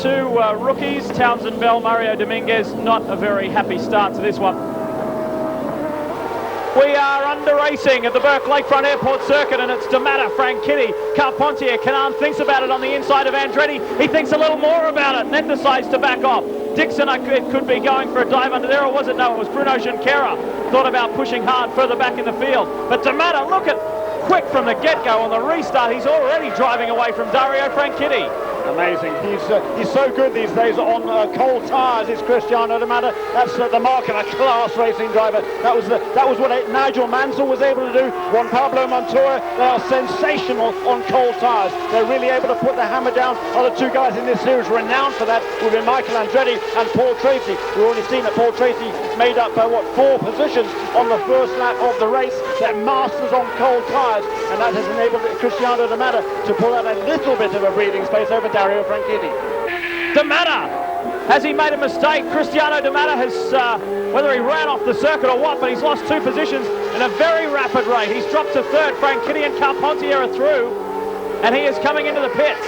two rookies, Townsend Bell, Mario Dominguez, not a very happy start to this one. We are under racing at the Burke Lakefront Airport Circuit, and it's D'Amato, Frank Kitty, Carpentier. Canaan thinks about it on the inside of Andretti. He thinks a little more about it and then decides to back off. Dixon, it could be going for a dive under there, or was it? No, it was Bruno Junqueira. Thought about pushing hard further back in the field. But D'Amato, look at, quick from the get-go on the restart. He's already driving away from Dario Franchitti. Amazing. He's so good these days on cold tyres. Is Cristiano D'Amato. That's the mark of a class racing driver. That was what Nigel Mansell was able to do. Juan Pablo Montoya. They are sensational on cold tyres. They're really able to put the hammer down. Other 2 guys in this series renowned for that will be Michael Andretti and Paul Tracy. We've already seen that Paul Tracy made up 4 positions on the first lap of the race. They're masters on cold tyres, and that has enabled Cristiano D'Amato to pull out a little bit of a breathing space over Dario Franchitti. D'Amato, has he made a mistake? Cristiano D'Amato has, whether he ran off the circuit or what, but he's lost 2 positions in a very rapid rate. He's dropped to 3rd. Franchitti and Carpentier are through, and he is coming into the pits.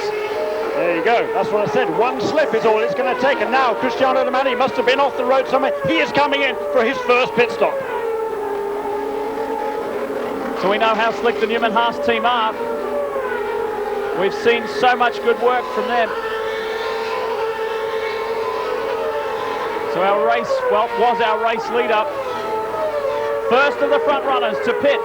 There you go. That's what I said. 1 slip is all it's going to take. And now Cristiano D'Amato, he must have been off the road somewhere. He is coming in for his first pit stop. So we know how slick the Newman Haas team are. We've seen so much good work from them. So our race, well, was our race leader. First of the front runners to pit.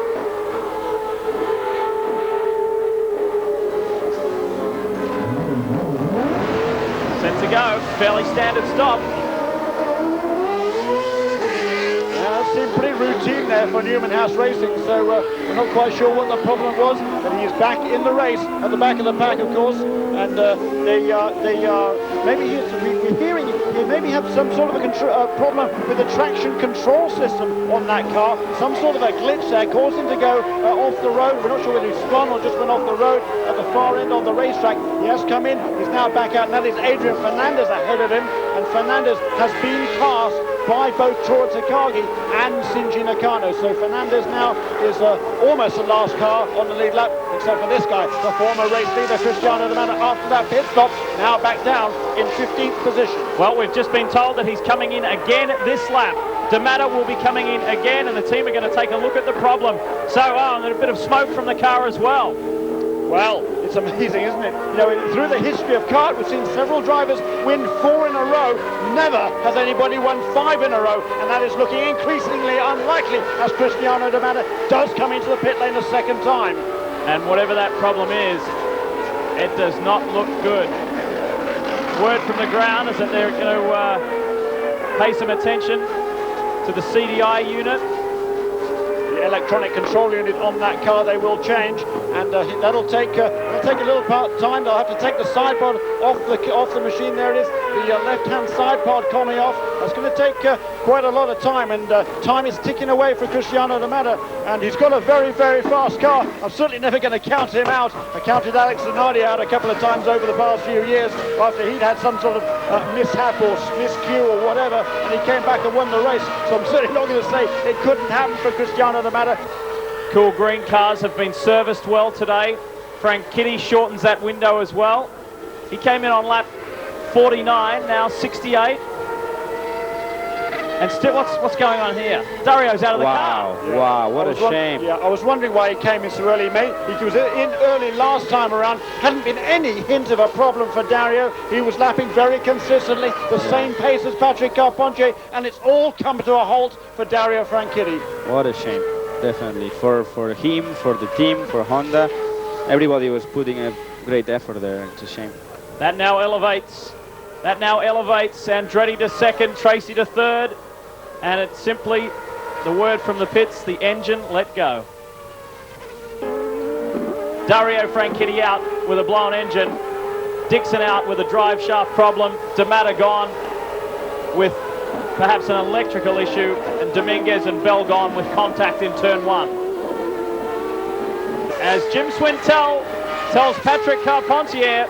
Set to go, fairly standard stop. Seemed pretty routine there for Newman Haas Racing, so we're not quite sure what the problem was, but he is back in the race at the back of the pack, of course, and maybe we're hearing he maybe have some sort of a problem with the traction control system on that car, some sort of a glitch there caused him to go off the road. We're not sure whether he spun or just went off the road at the far end of the racetrack. He has come in, he's now back out, and that is Adrian Fernandez ahead of him, and Fernandez has been passed by both Toru Takagi and Shinji Nakano. So Fernandez now is almost the last car on the lead lap. except for this guy, the former race leader, Cristiano D'Amato, after that pit stop, now back down in 15th position. Well, we've just been told that he's coming in again this lap. D'Amato will be coming in again, and the team are going to take a look at the problem. So, and a bit of smoke from the car as well. Well, it's amazing, isn't it? You know, through the history of kart, we've seen several drivers win 4 in a row. Never has anybody won 5 in a row, and that is looking increasingly unlikely as Cristiano D'Amato does come into the pit lane a second time. And whatever that problem is, it does not look good. Word from the ground is that they're going to pay some attention to the CDI unit. The electronic control unit on that car they will change, and that'll take a little time. They'll have to take the side pod off the machine. There it is, the left-hand side pod coming off. That's going to take quite a lot of time, and time is ticking away for Cristiano D'Amato, and he's got a very, very fast car. I'm certainly never going to count him out. I counted Alex Zanardi out a couple of times over the past few years after he'd had some sort of mishap or miscue or whatever, and he came back and won the race. So I'm certainly not going to say it couldn't happen for Cristiano D'Amato. Cool Green cars have been serviced well today. Frank Kitty shortens that window as well. He came in on lap 49, now 68. And still, what's going on here? Dario's out of the car. Wow, what a shame. Yeah, I was wondering why he came in so early, mate. He was in early last time around. Hadn't been any hint of a problem for Dario. He was lapping very consistently, the same pace as Patrick Carpentier, and it's all come to a halt for Dario Franchitti. What a shame, definitely. For him, for the team, for Honda. Everybody was putting a great effort there. It's a shame. That now elevates Andretti to second, Tracy to third. And it's simply the word from the pits, the engine let go. Dario Franchitti out with a blown engine. Dixon out with a drive shaft problem. D'Amato gone with perhaps an electrical issue. And Dominguez and Bell gone with contact in turn 1. As Jim Swintel tells Patrick Carpentier,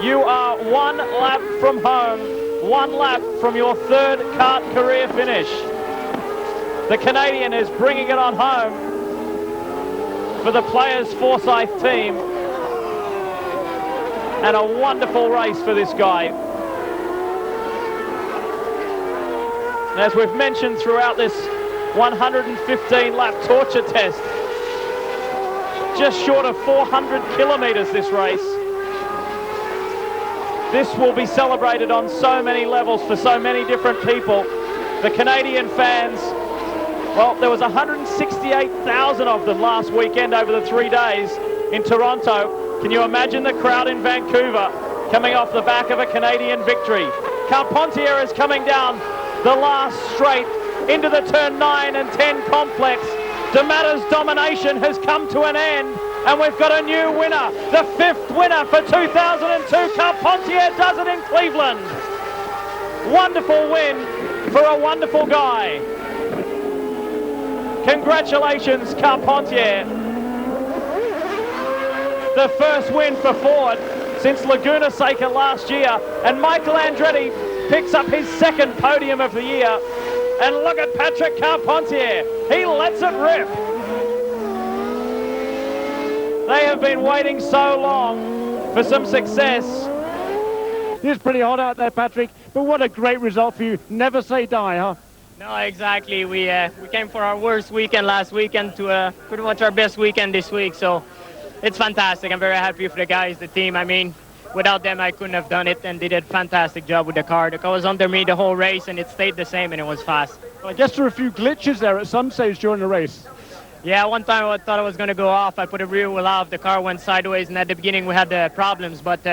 you are 1 lap from home, 1 lap from your 3rd kart career finish. The Canadian is bringing it on home for the Players Forsyth team. And a wonderful race for this guy. And as we've mentioned throughout this 115 lap torture test, just short of 400 kilometers this race. This will be celebrated on so many levels for so many different people. The Canadian fans, well, there was 168,000 of them last weekend over the 3 days in Toronto. Can you imagine the crowd in Vancouver coming off the back of a Canadian victory? Carpentier is coming down the last straight into the turn 9 and 10 complex. D'Amato's domination has come to an end, and we've got a new winner, the 5th winner for 2002. Carpentier does it in Cleveland. Wonderful win for a wonderful guy. Congratulations, Carpentier. The first win for Ford since Laguna Seca last year, and Michael Andretti picks up his 2nd podium of the year. And look at Patrick Carpentier. He lets it rip. They have been waiting so long for some success. It's pretty hot out there, Patrick, but what a great result for you. Never say die, huh? No, exactly. We came for our worst weekend last weekend to pretty much our best weekend this week. So it's fantastic. I'm very happy for the guys, the team. I mean, without them, I couldn't have done it, and they did a fantastic job with the car. The car was under me the whole race, and it stayed the same, and it was fast. Well, I guess there were a few glitches there at some stage during the race. Yeah, one time I thought I was going to go off. I put a rear wheel off. The car went sideways, and at the beginning we had the problems, but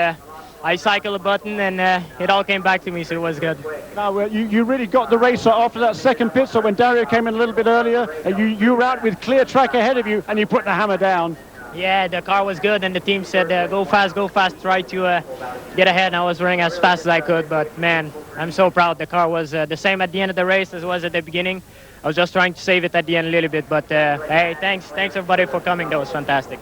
I cycled a button, and it all came back to me, so it was good. Now, you really got the race after that second pit, so when Dario came in a little bit earlier, you were out with clear track ahead of you, and you put the hammer down. Yeah, the car was good, and the team said, go fast, try to get ahead, and I was running as fast as I could, but man, I'm so proud. The car was the same at the end of the race as it was at the beginning. I was just trying to save it at the end a little bit, but hey, thanks everybody for coming. That was fantastic.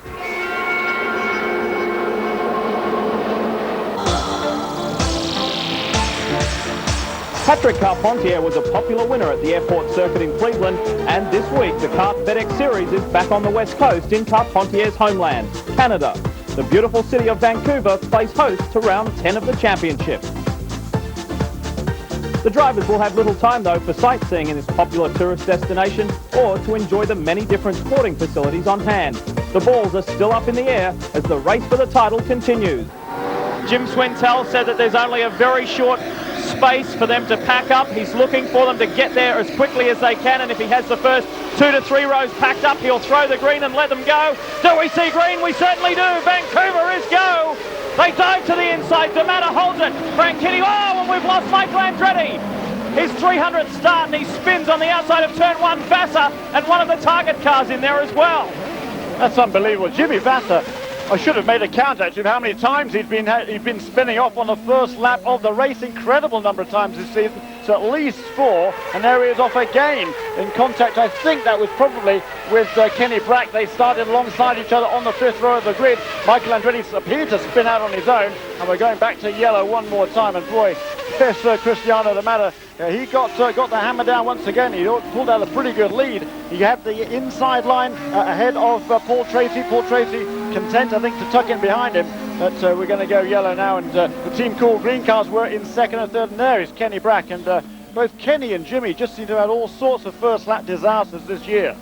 Patrick Carpentier was a popular winner at the airport circuit in Cleveland, and this week the Kart FedEx Series is back on the West Coast in Carpentier's homeland, Canada. The beautiful city of Vancouver plays host to round 10 of the championship. The drivers will have little time though for sightseeing in this popular tourist destination or to enjoy the many different sporting facilities on hand. The balls are still up in the air as the race for the title continues. Jim Swintel said that there's only a very short space for them to pack up. He's looking for them to get there as quickly as they can, and if he has the first 2 to 3 rows packed up, he'll throw the green and let them go. Do we see green? We certainly do. Vancouver is go. They dive to the inside. D'Amato holds it. Franchitti, oh, and we've lost Michael Andretti. His 300th start, and he spins on the outside of turn 1. Vassar and one of the target cars in there as well. That's unbelievable. Jimmy Vassar, I should have made a count actually of how many times he'd been spinning off on the first lap of the race. Incredible number of times this season. So at least 4, and there he is off again in contact. I think that was probably with Kenny Brack. They started alongside each other on the 5th row of the grid. Michael Andretti appeared to spin out on his own, and we're going back to yellow one more time. And boy, yes, Cristiano D'Amato, he got the hammer down once again. He pulled out a pretty good lead. He had the inside line ahead of Paul Tracy. Paul Tracy content, I think, to tuck in behind him. But we're going to go yellow now, and the Team Cool Green cars were in 2nd and 3rd, and there is Kenny Brack. And both Kenny and Jimmy just seem to have had all sorts of first lap disasters this year.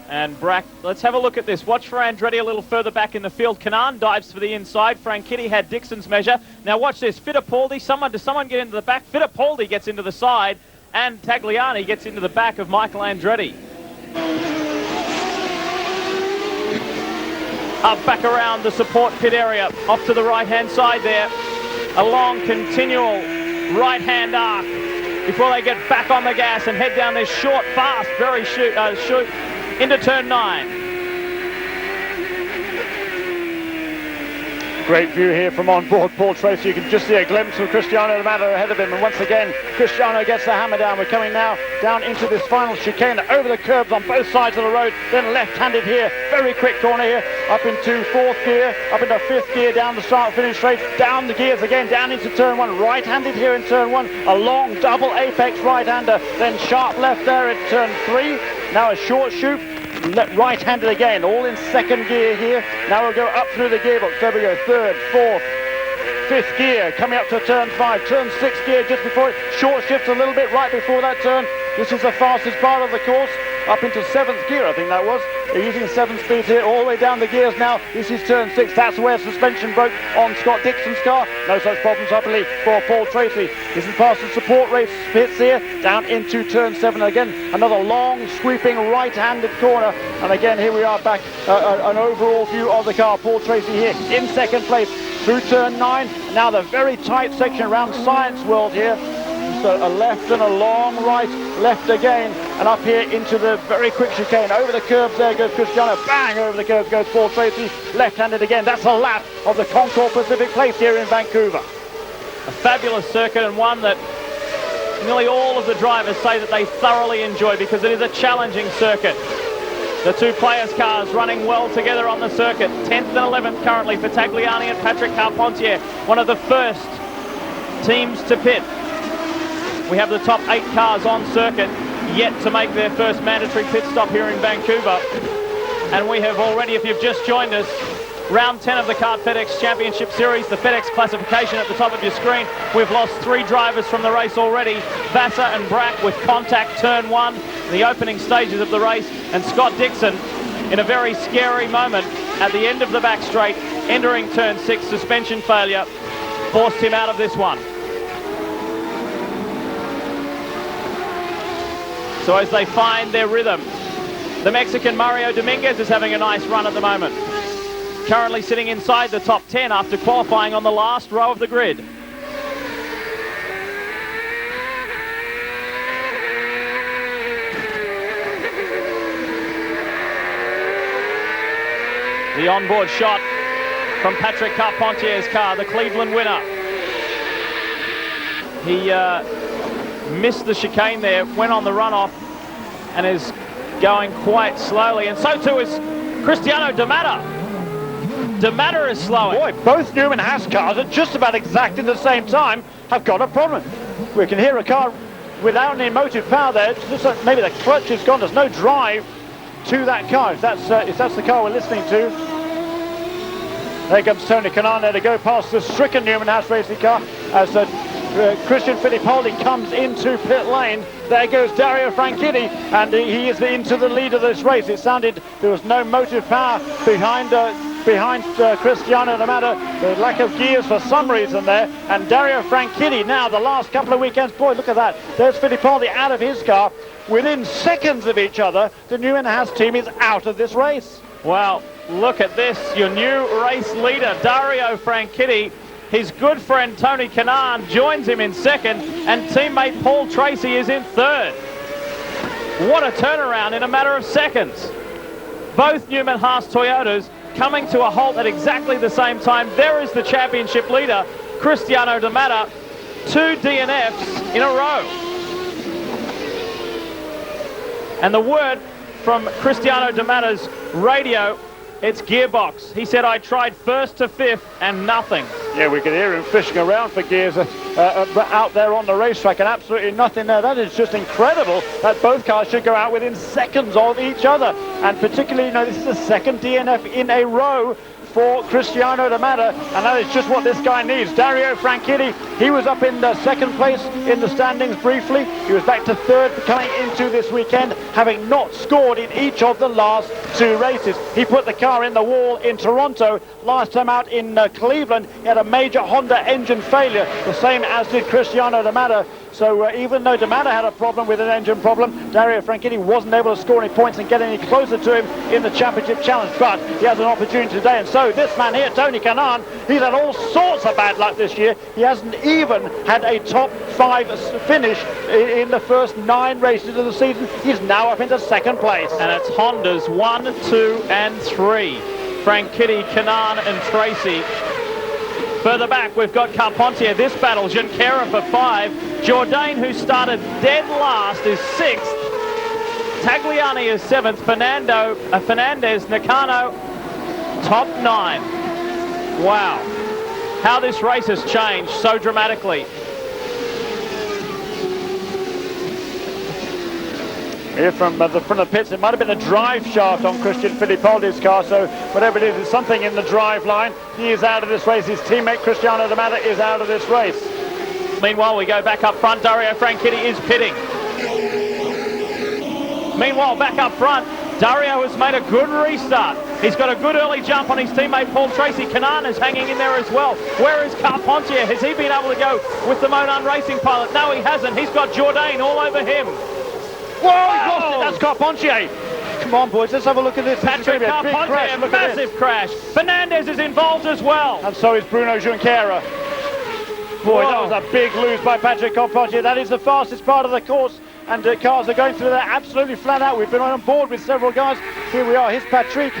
And Brack, let's have a look at this. Watch for Andretti a little further back in the field. Kanaan dives for the inside. Franchitti had Dixon's measure. Now watch this. Fittipaldi, does someone get into the back? Fittipaldi gets into the side, and Tagliani gets into the back of Michael Andretti. Up back around the support pit area, off to the right-hand side there. A long, continual right-hand arc before they get back on the gas and head down this short, fast, very shoot into turn 9. Great view here from on board Paul Tracy. You can just see a glimpse of Cristiano D'Amato ahead of him, and once again Cristiano gets the hammer down. We're coming now down into this final chicane, over the curbs on both sides of the road, then left-handed here, very quick corner here, up into 4th gear, up into 5th gear, down the start-finish straight, down the gears again, down into turn 1, right-handed here in turn 1, a long double apex right-hander, then sharp left there in turn 3, now a short shoot, right-handed again, all in 2nd gear here. Now we'll go up through the gearbox. There we go, 3rd, 4th, 5th gear, coming up to turn 5, turn 6 gear just before it, short shifts a little bit right before that turn. This is the fastest part of the course, up into 7th gear, I think that was. They're using 7 speeds here, all the way down the gears now. This is turn 6, that's where suspension broke on Scott Dixon's car. No such problems, I believe, for Paul Tracy. This is past the support race pits here, down into turn 7 again. Another long, sweeping, right-handed corner. And again, here we are back, an overall view of the car. Paul Tracy here in 2nd place through turn 9. Now the very tight section around Science World here. So a left and a long right, left again, and up here into the very quick chicane. Over the curbs there goes Cristiano, bang, over the curbs goes Paul Tracy, left-handed again. That's a lap of the Concours Pacific Place here in Vancouver. A fabulous circuit, and one that nearly all of the drivers say that they thoroughly enjoy because it is a challenging circuit. The 2 players' cars running well together on the circuit. 10th and 11th currently for Tagliani and Patrick Carpentier, one of the first teams to pit. We have the top 8 cars on circuit yet to make their first mandatory pit stop here in Vancouver. And we have already, if you've just joined us, round 10 of the Kart FedEx Championship Series, the FedEx classification at the top of your screen. We've lost 3 drivers from the race already. Vassar and Brack with contact turn 1, the opening stages of the race, and Scott Dixon in a very scary moment at the end of the back straight, entering turn 6, suspension failure, forced him out of this one. So as they find their rhythm, the Mexican Mario Dominguez is having a nice run at the moment. Currently sitting inside the top 10 after qualifying on the last row of the grid. The onboard shot from Patrick Carpentier's car, the Cleveland winner. He missed the chicane there, went on the runoff, and is going quite slowly, and so too is Cristiano D'Amato. D'Amato is slowing. Boy, both Newman Haas cars at just about exactly the same time have got a problem. We can hear a car without any motive power there. It's just like maybe the clutch is gone. There's no drive to that car. If that's the car we're listening to. There comes Tony Kanaan there to go past the stricken Newman Haas racing car as Christian Fittipaldi comes into pit lane. There goes Dario Franchitti, and he is into the lead of this race. It sounded there was no motive power behind Cristiano D'Amato. The lack of gears for some reason there, and Dario Franchitti now the last couple of weekends. Boy, look at that. There's Fittipaldi out of his car. Within seconds of each other, the Newman Haas team is out of this race. Well, look at this. Your new race leader, Dario Franchitti. His good friend Tony Kanaan joins him in second, and teammate Paul Tracy is in third. What a turnaround in a matter of seconds. Both Newman Haas Toyotas coming to a halt at exactly the same time. There is the championship leader, Cristiano D'Amato, 2 DNFs in a row. And the word from Cristiano D'Amato's radio, it's gearbox. He said, I tried first to fifth and nothing. Yeah, we can hear him fishing around for gears out there on the racetrack, and absolutely nothing there. That is just incredible that both cars should go out within seconds of each other. And particularly, you know, this is the second DNF in a row for Cristiano D'Amato, and that is just what this guy needs. Dario Franchitti, he was up in the second place in the standings briefly. He was back to third coming into this weekend, having not scored in each of the last 2 races. He put the car in the wall in Toronto. Last time out in Cleveland, he had a major Honda engine failure, the same as did Cristiano D'Amato. So even though D'Amato had a problem with an engine problem, Dario Franchitti wasn't able to score any points and get any closer to him in the championship challenge. But he has an opportunity today, and so this man here, Tony Kanaan, he's had all sorts of bad luck this year. He hasn't even had a top 5 finish in the first 9 races of the season. He's now up into second place. And it's Hondas 1, 2 and 3. Franchitti, Kanaan and Tracy. Further back, we've got Carpentier. This battle, Junqueira for 5. Jourdain, who started dead last, is 6th. Tagliani is 7th. Fernandez, Nakano, top 9. Wow. How this race has changed so dramatically. Here from the front of the pits, it might have been a drive shaft on Christian Fittipaldi's car, so whatever it is, it's something in the drive line. He is out of this race. His teammate Cristiano D'Amato is out of this race. Meanwhile, we go back up front. Dario Franchitti is pitting. Meanwhile, back up front, Dario has made a good restart. He's got a good early jump on his teammate Paul Tracy. Kanaan is hanging in there as well. Where is Carpentier? Has he been able to go with the Monan Racing pilot? No, he hasn't. He's got Jourdain all over him. Whoa, he's lost it. That's Carpentier. Come on, boys, let's have a look at this. Patrick Carpentier, massive crash. Fernandez is involved as well. And so is Bruno Junqueira. Boy, that was a big lose by Patrick Carpentier. That is the fastest part of the course, and cars are going through there absolutely flat out. We've been on board with several guys. Here we are, here's Patrick.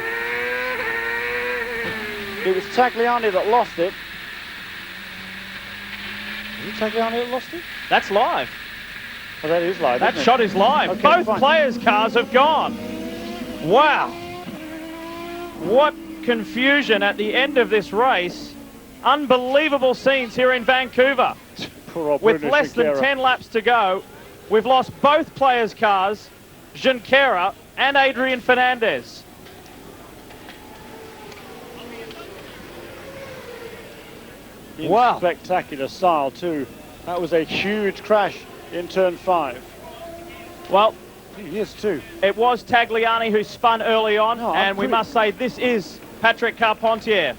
It was Tagliani that lost it. Is it Tagliani that lost it? That's live. Oh, that is live. That shot is live. Okay, both fine. players' cars have gone. Wow. What confusion at the end of this race. Unbelievable scenes here in Vancouver. Poor old With Bruno less than Junqueira. 10 laps to go, we've lost both players' cars, Junqueira and Adrian Fernandez. In Wow. spectacular style too. That was a huge crash in turn 5. Well, Yes, too. it was Tagliani who spun early on, Oh, and we pretty- must say this is Patrick Carpentier.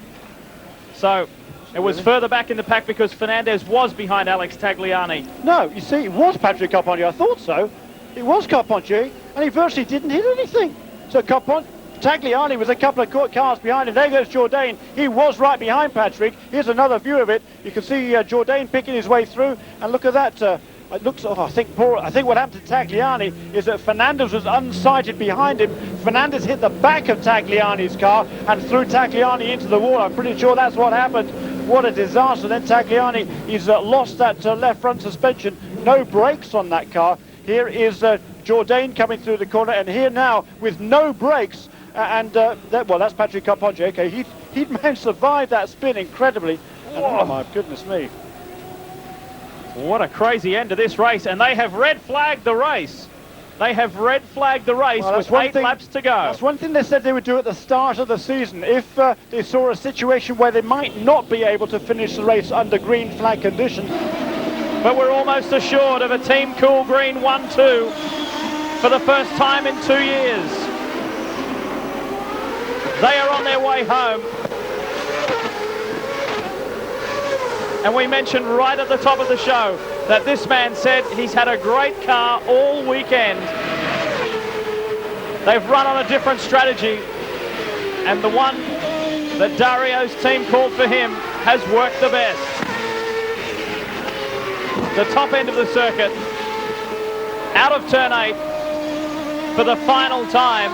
So it was further back in the pack because Fernandez was behind Alex Tagliani. No, you see, it was Patrick Carpentier. I thought so. It was Carpentier, and he virtually didn't hit anything. So Tagliani was a couple of cars behind him. There goes Jourdain. He was right behind Patrick. Here's another view of it. You can see Jourdain picking his way through, and look at that. It looks. Oh, I think what happened to Tagliani is that Fernandez was unsighted behind him. Fernandez hit the back of Tagliani's car and threw Tagliani into the wall. I'm pretty sure that's what happened. What a disaster. Then Tagliani, he's lost that left front suspension. No brakes on that car. Here is Jourdain coming through the corner, and here now with no brakes. Well, that's Patrick Carpentier. Okay, he'd managed to survive that spin incredibly. And, oh my goodness me. What a crazy end to this race, and they have red flagged the race. They have red flagged the race with 8 laps to go. That's one thing they said they would do at the start of the season. If they saw a situation where they might not be able to finish the race under green flag conditions. But we're almost assured of a Team Cool Green 1-2 for the first time in 2 years. They are on their way home. And we mentioned right at the top of the show that this man said he's had a great car all weekend. They've run on a different strategy, and the one that Dario's team called for him has worked the best. The top end of the circuit, out of turn 8 for the final time.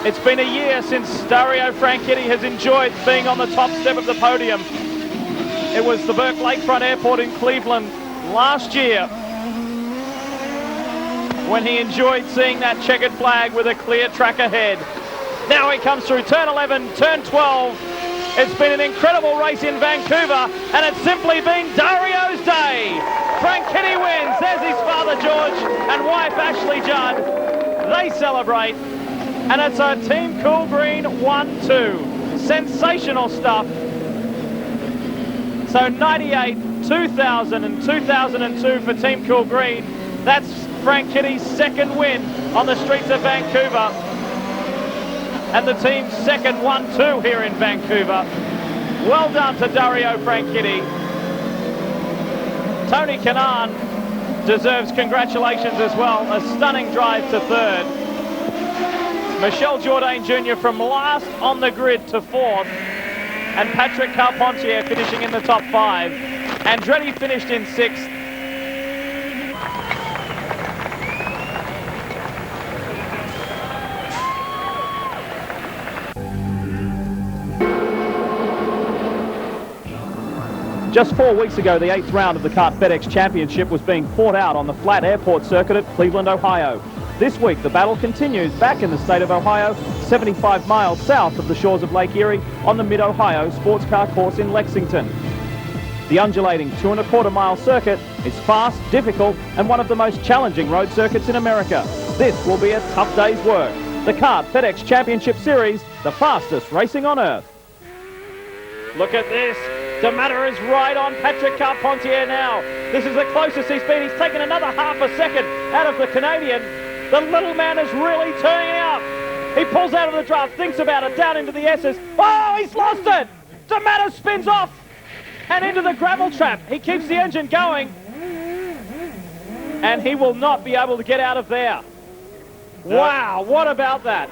It's been a year since Dario Franchitti has enjoyed being on the top step of the podium. It was the Burke Lakefront Airport in Cleveland last year when he enjoyed seeing that checkered flag with a clear track ahead. Now he comes through turn 11, turn 12. It's been an incredible race in Vancouver, and it's simply been Dario's day. Franchitti wins. There's his father George and wife Ashley Judd. They celebrate, and it's a Team Cool Green 1-2. Sensational stuff. So 98, 2000 and 2002 for Team Cool Green. That's Franchitti's second win on the streets of Vancouver. And the team's second 1-2 here in Vancouver. Well done to Dario Franchitti. Tony Kanaan deserves congratulations as well. A stunning drive to third. Michel Jourdain Jr. from last on the grid to fourth. And Patrick Carpentier finishing in the top 5. Andretti finished in 6th. Just 4 weeks ago, the 8th round of the Kart FedEx Championship was being fought out on the flat airport circuit at Cleveland, Ohio. This week, the battle continues back in the state of Ohio, 75 miles south of the shores of Lake Erie on the Mid-Ohio Sports Car Course in Lexington. The undulating 2¼ mile circuit is fast, difficult, and one of the most challenging road circuits in America. This will be a tough day's work. The Kart FedEx Championship Series, the fastest racing on earth. Look at this. D'Amato is right on Patrick Carpentier now. This is the closest he's been. He's taken another half a second out of the Canadian. The little man is really turning out. He pulls out of the draft, thinks about it, down into the S's. Oh, he's lost it! D'Amato spins off and into the gravel trap. He keeps the engine going, and he will not be able to get out of there. Wow, what about that?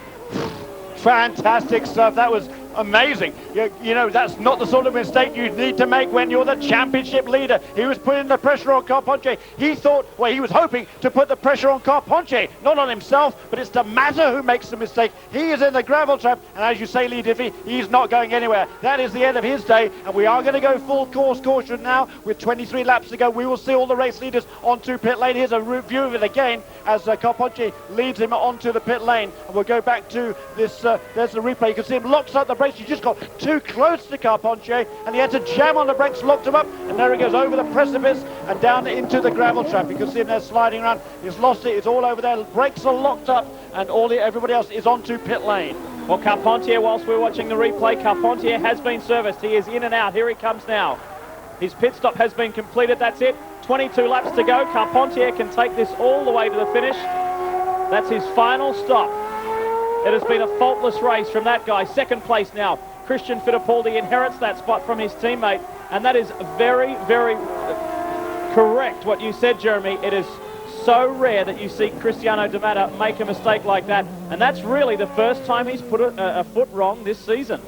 Fantastic stuff. That was amazing. You know, that's not the sort of mistake you need to make when you're the championship leader. He was putting the pressure on Carpentier. He thought, well, he was hoping to put the pressure on Carpentier, not on himself, but it's D'Amato who makes the mistake. He is in the gravel trap, and as you say, Lee Diffie, he's not going anywhere. That is the end of his day, and we are going to go full course caution now with 23 laps to go. We will see all the race leaders onto pit lane. Here's a review of it again as Carpentier leads him onto the pit lane, and we'll go back to this. There's the replay. You can see him locks up the brakes. He just got too close to Carpentier, and he had to jam on the brakes, locked him up, and there he goes over the precipice and down into the gravel trap. You can see him there sliding around. He's lost it. It's all over there. The brakes are locked up, and everybody else is onto pit lane. Well, Carpentier, whilst we're watching the replay, Carpentier has been serviced. He is in and out. Here he comes now. His pit stop has been completed. That's it. 22 laps to go. Carpentier can take this all the way to the finish. That's his final stop. It has been a faultless race from that guy. Second place now. Christian Fittipaldi inherits that spot from his teammate. And that is very, very correct what you said, Jeremy. It is so rare that you see Cristiano D'Amato make a mistake like that. And that's really the first time he's put a foot wrong this season.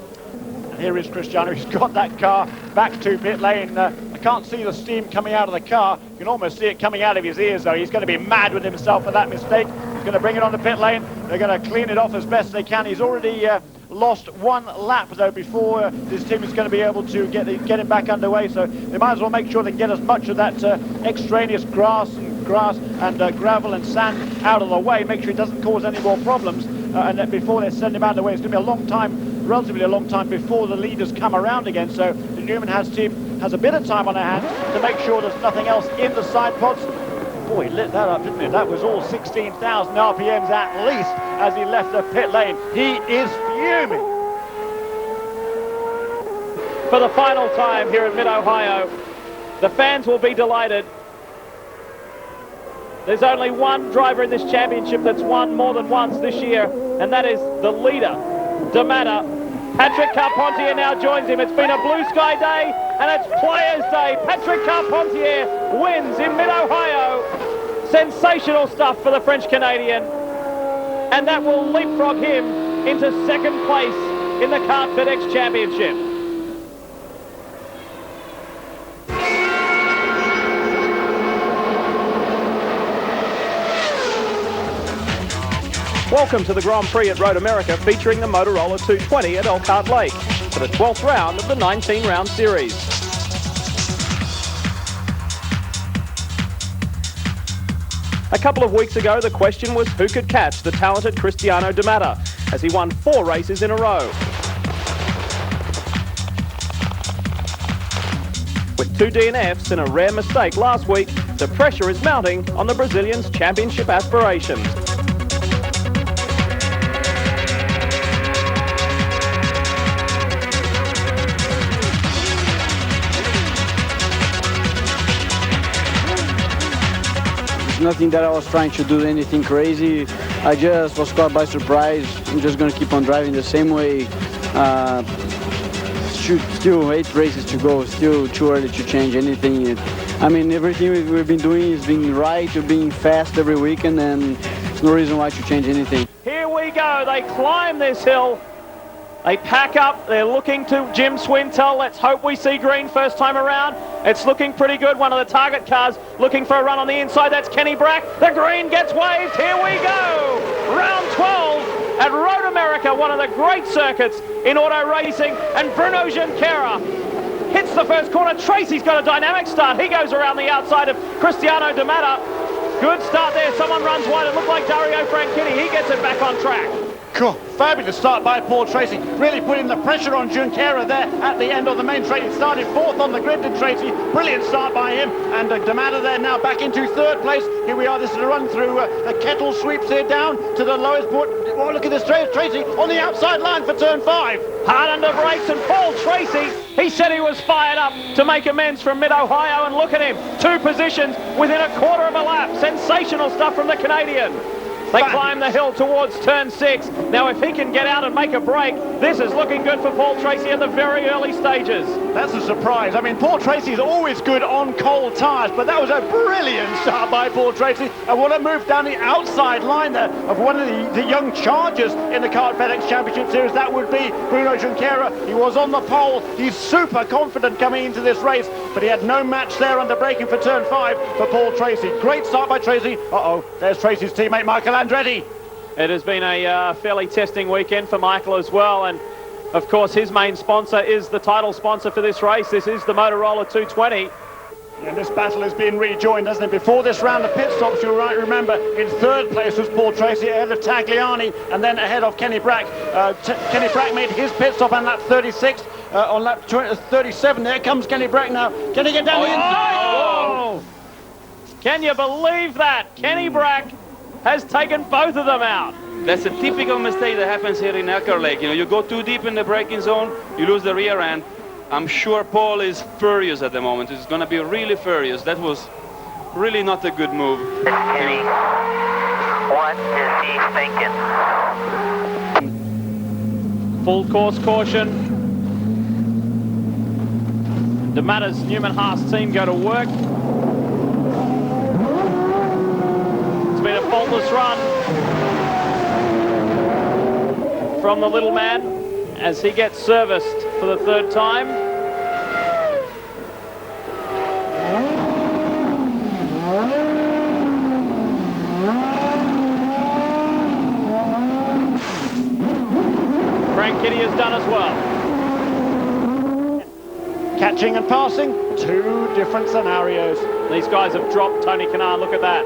And here is Cristiano. He's got that car back to pit lane. I can't see the steam coming out of the car. You can almost see it coming out of his ears, though. He's going to be mad with himself for that mistake. He's going to bring it on the pit lane. They're going to clean it off as best they can. He's already lost 1 lap, though, before this team is going to be able to get him back underway. So they might as well make sure they get as much of that extraneous grass and gravel and sand out of the way. Make sure it doesn't cause any more problems. And that before they send him out of the way, it's going to be a long time, relatively a long time before the leaders come around again. So the Newman team has a bit of time on their hands to make sure there's nothing else in the side pods. Boy, he lit that up, didn't he? That was all 16,000 RPMs at least as he left the pit lane. He is fuming. For the final time here at Mid-Ohio, the fans will be delighted. There's only one driver in this championship that's won more than once this year, and that is the leader, D'Amato. Patrick Carpentier now joins him. It's been a blue sky day, and it's Players' Day. Patrick Carpentier wins in Mid-Ohio. Sensational stuff for the French-Canadian, and that will leapfrog him into second place in the Kart FedEx Championship. Welcome to the Grand Prix at Road America, featuring the Motorola 220 at Elkhart Lake for the 12th round of the 19-round series. A couple of weeks ago, the question was who could catch the talented Cristiano D'Amato, as he won 4 races in a row. With 2 DNFs and a rare mistake last week, the pressure is mounting on the Brazilian's championship aspirations. Nothing that I was trying to do anything crazy. I just was caught by surprise. I'm just going to keep on driving the same way. Still 8 races to go. Still too early to change anything. I mean, everything we've been doing is being right, being fast every weekend, and there's no reason why to change anything. Here we go. They climb this hill. They pack up. They're looking to Jim Swintel. Let's hope we see green first time around. It's looking pretty good. One of the target cars looking for a run on the inside. That's Kenny Brack. The green gets waved. Here we go. Round 12 at Road America, one of the great circuits in auto racing. And Bruno Junqueira hits the first corner. Tracy's got a dynamic start. He goes around the outside of Cristiano D'Amato. Good start there. Someone runs wide. It looked like Dario Franchitti. He gets it back on track. Cool. Fabulous start by Paul Tracy, really putting the pressure on Junqueira there at the end of the main straight. He started 4th on the grid, did Tracy. Brilliant start by him, and D'Amato there now back into 3rd place. Here we are. This is a run through the kettle sweeps here down to the lowest point. Oh, look at this, Tracy on the outside line for turn 5. Hard under brakes, and Paul Tracy, he said he was fired up to make amends from Mid-Ohio, and look at him, 2 positions within a quarter of a lap. Sensational stuff from the Canadian. They climb the hill towards turn 6. Now, if he can get out and make a break, this is looking good for Paul Tracy at the very early stages. That's a surprise. I mean, Paul Tracy's always good on cold tyres, but that was a brilliant start by Paul Tracy. And what a move down the outside line there of one of the young chargers in the Kart FedEx Championship Series. That would be Bruno Junqueira. He was on the pole. He's super confident coming into this race, but he had no match there under braking for turn 5 for Paul Tracy. Great start by Tracy. Uh-oh, there's Tracy's teammate Michael Andretti. It has been a fairly testing weekend for Michael as well, and of course his main sponsor is the title sponsor for this race. This is the Motorola 220. And this battle has been rejoined, hasn't it? Before this round of pit stops, you'll remember, in 3rd place was Paul Tracy ahead of Tagliani and then ahead of Kenny Brack. Kenny Brack made his pit stop on lap 36. On lap 37, there comes Kenny Brack now. Can he get down the inside? Oh! Can you believe that? Kenny Brack has taken both of them out. That's a typical mistake that happens here in Elkhart Lake. You know, you go too deep in the braking zone, you lose the rear end. I'm sure Paul is furious at the moment. He's going to be really furious. That was really not a good move. Kenny, what is he thinking? Full course caution. D'Amato's Newman Haas team go to work. It's been a faultless run from the little man as he gets serviced for the 3rd time. Franchitti has done as well. Catching and passing, 2 different scenarios. These guys have dropped Tony Kanaan. Look at that.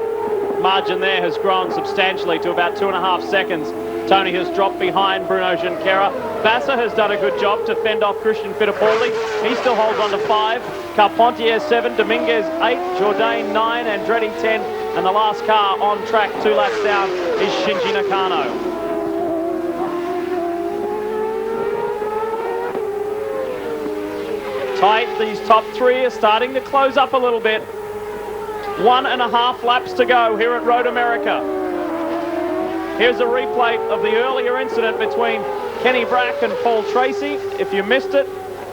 Margin there has grown substantially to about 2.5 seconds. Tony has dropped behind Bruno Junqueira. Bassa has done a good job to fend off Christian Fittipaldi. He still holds on to 5. Carpentier 7, Dominguez 8, Jourdain 9, Andretti 10. And the last car on track 2 laps down is Shinji Nakano. Tight, these top 3 are starting to close up a little bit. 1.5 laps to go here at Road America. Here's a replay of the earlier incident between Kenny Brack and Paul Tracy. If you missed it,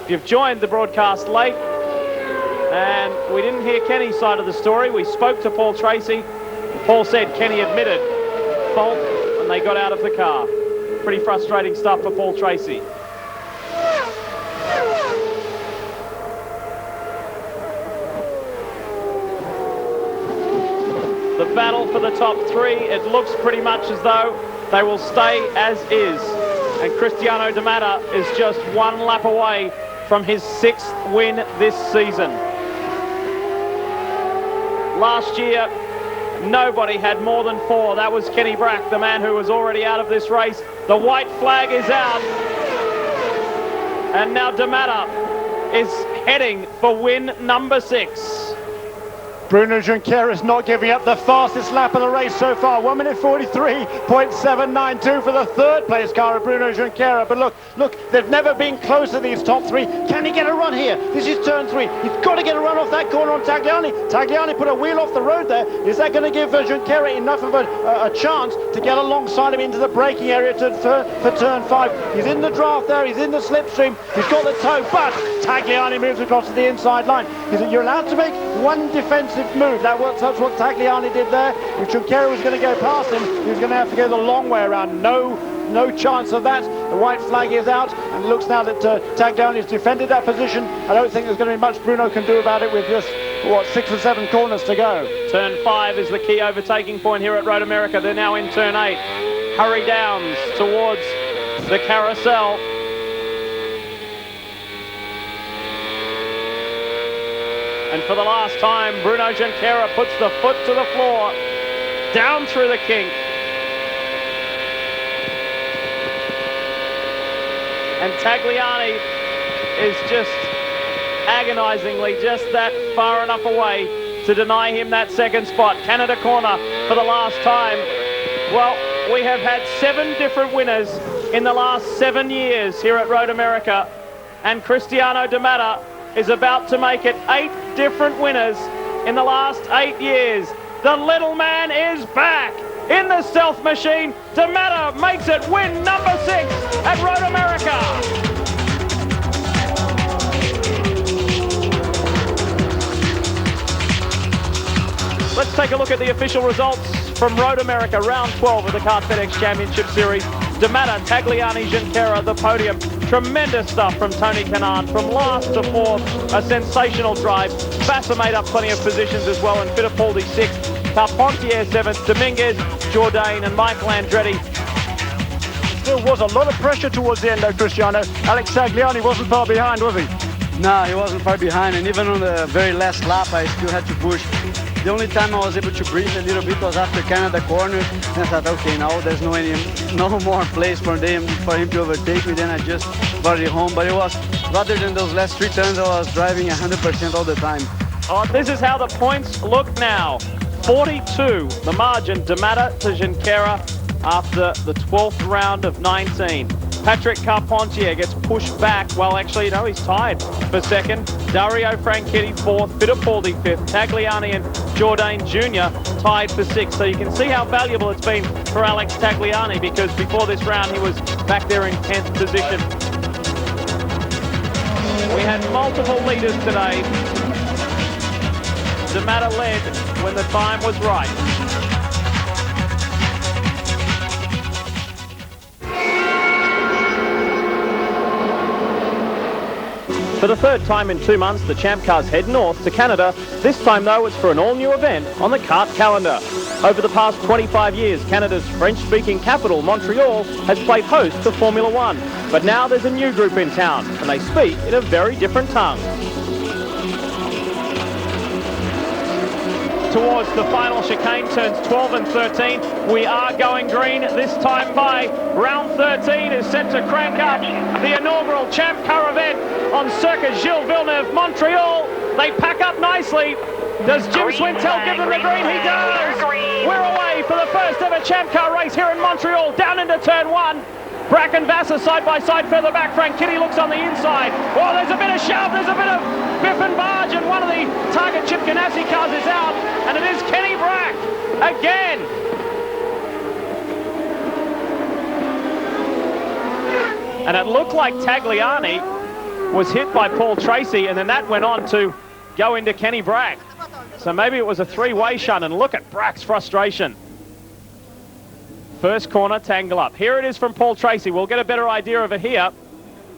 if you've joined the broadcast late, and we didn't hear Kenny's side of the story, we spoke to Paul Tracy. Paul said Kenny admitted fault and they got out of the car. Pretty frustrating stuff for Paul Tracy. The battle for the top 3, it looks pretty much as though they will stay as is. And Cristiano De Matta is just 1 lap away from his 6th win this season. Last year, nobody had more than 4. That was Kenny Brack, the man who was already out of this race. The white flag is out. And now De Matta is heading for win number 6. Bruno Junqueira is not giving up. The fastest lap of the race so far, 1 minute 43.792 for the 3rd place car of Bruno Junqueira. But look, they've never been closer, these top 3. Can he get a run here? This is turn 3. He's got to get a run off that corner on Tagliani. Tagliani put a wheel off the road there. Is that going to give Junqueira enough of a chance to get alongside him into the braking area for turn 5? He's in the draft there. He's in the slipstream. He's got the toe, but Tagliani moves across to the inside line. You're allowed to make 1 defensive move. That's what Tagliani did there. If Junqueira was going to go past him, he was going to have to go the long way around. No chance of that. The white flag is out, and it looks now that Tagliani has defended that position. I don't think there's going to be much Bruno can do about it with just, 6 or 7 corners to go. Turn 5 is the key overtaking point here at Road America. They're now in turn 8. Hurry Downs towards the carousel. And for the last time, Bruno Junqueira puts the foot to the floor, down through the kink. And Tagliani is just agonizingly just that far enough away to deny him that 2nd spot. Canada corner for the last time. Well, we have had 7 different winners in the last 7 years here at Road America. And Cristiano De Matta is about to make it 8 different winners in the last 8 years. The little man is back in the stealth machine. De Matta makes it win number 6 at Road America. Let's take a look at the official results from Road America, round 12 of the Kart FedEx Championship Series. De Matta, Tagliani, Junqueira, the podium. Tremendous stuff from Tony Kanaan. From last to 4th, a sensational drive. Bassa made up plenty of positions as well, and Fittipaldi 6th. Carpentier 7th, Dominguez, Jourdain and Michael Andretti. Still was a lot of pressure towards the end though, Cristiano. Alex Tagliani wasn't far behind, was he? No, he wasn't far behind, and even on the very last lap, I still had to push. The only time I was able to breathe a little bit was after Canada corner, and I thought, okay, now there's no more place for him to overtake me. Then I just brought it home. But it was, rather than those last 3 turns, I was driving 100% all the time. Oh, this is how the points look now. 42, the margin, De Matta to Junqueira after the 12th round of 19. Patrick Carpentier gets pushed back. Well, actually, no, he's tied for 2nd. Dario Franchitti 4th, Fittipaldi 5th, Tagliani and Jourdain Jr. tied for 6th. So you can see how valuable it's been for Alex Tagliani, because before this round he was back there in 10th position. We had multiple leaders today. De Matta led when the time was right. For the 3rd time in 2 months, the Champ Cars head north to Canada. This time, though, it's for an all-new event on the kart calendar. Over the past 25 years, Canada's French-speaking capital, Montreal, has played host to Formula One. But now there's a new group in town, and they speak in a very different tongue. towards the final chicane, turns 12 and 13. We are going green this time by round 13 is set to crank up the inaugural Champ Car event on Circuit Gilles Villeneuve, Montreal. They pack up nicely. Does Jim Swintel give them the green? He does. We're away for the first ever Champ Car race here in Montreal, down into turn 1. Brack and Vassar side by side, further back. Frank Kitty looks on the inside. Oh, there's a bit of shove, there's a bit of biff and barge, and one of the Target Chip Ganassi cars is out, and it is Kenny Brack again. And it looked like Tagliani was hit by Paul Tracy, and then that went on to go into Kenny Brack. So maybe it was a three-way shunt, and look at Brack's frustration. First corner, tangle up. Here it is from Paul Tracy. We'll get a better idea of it here.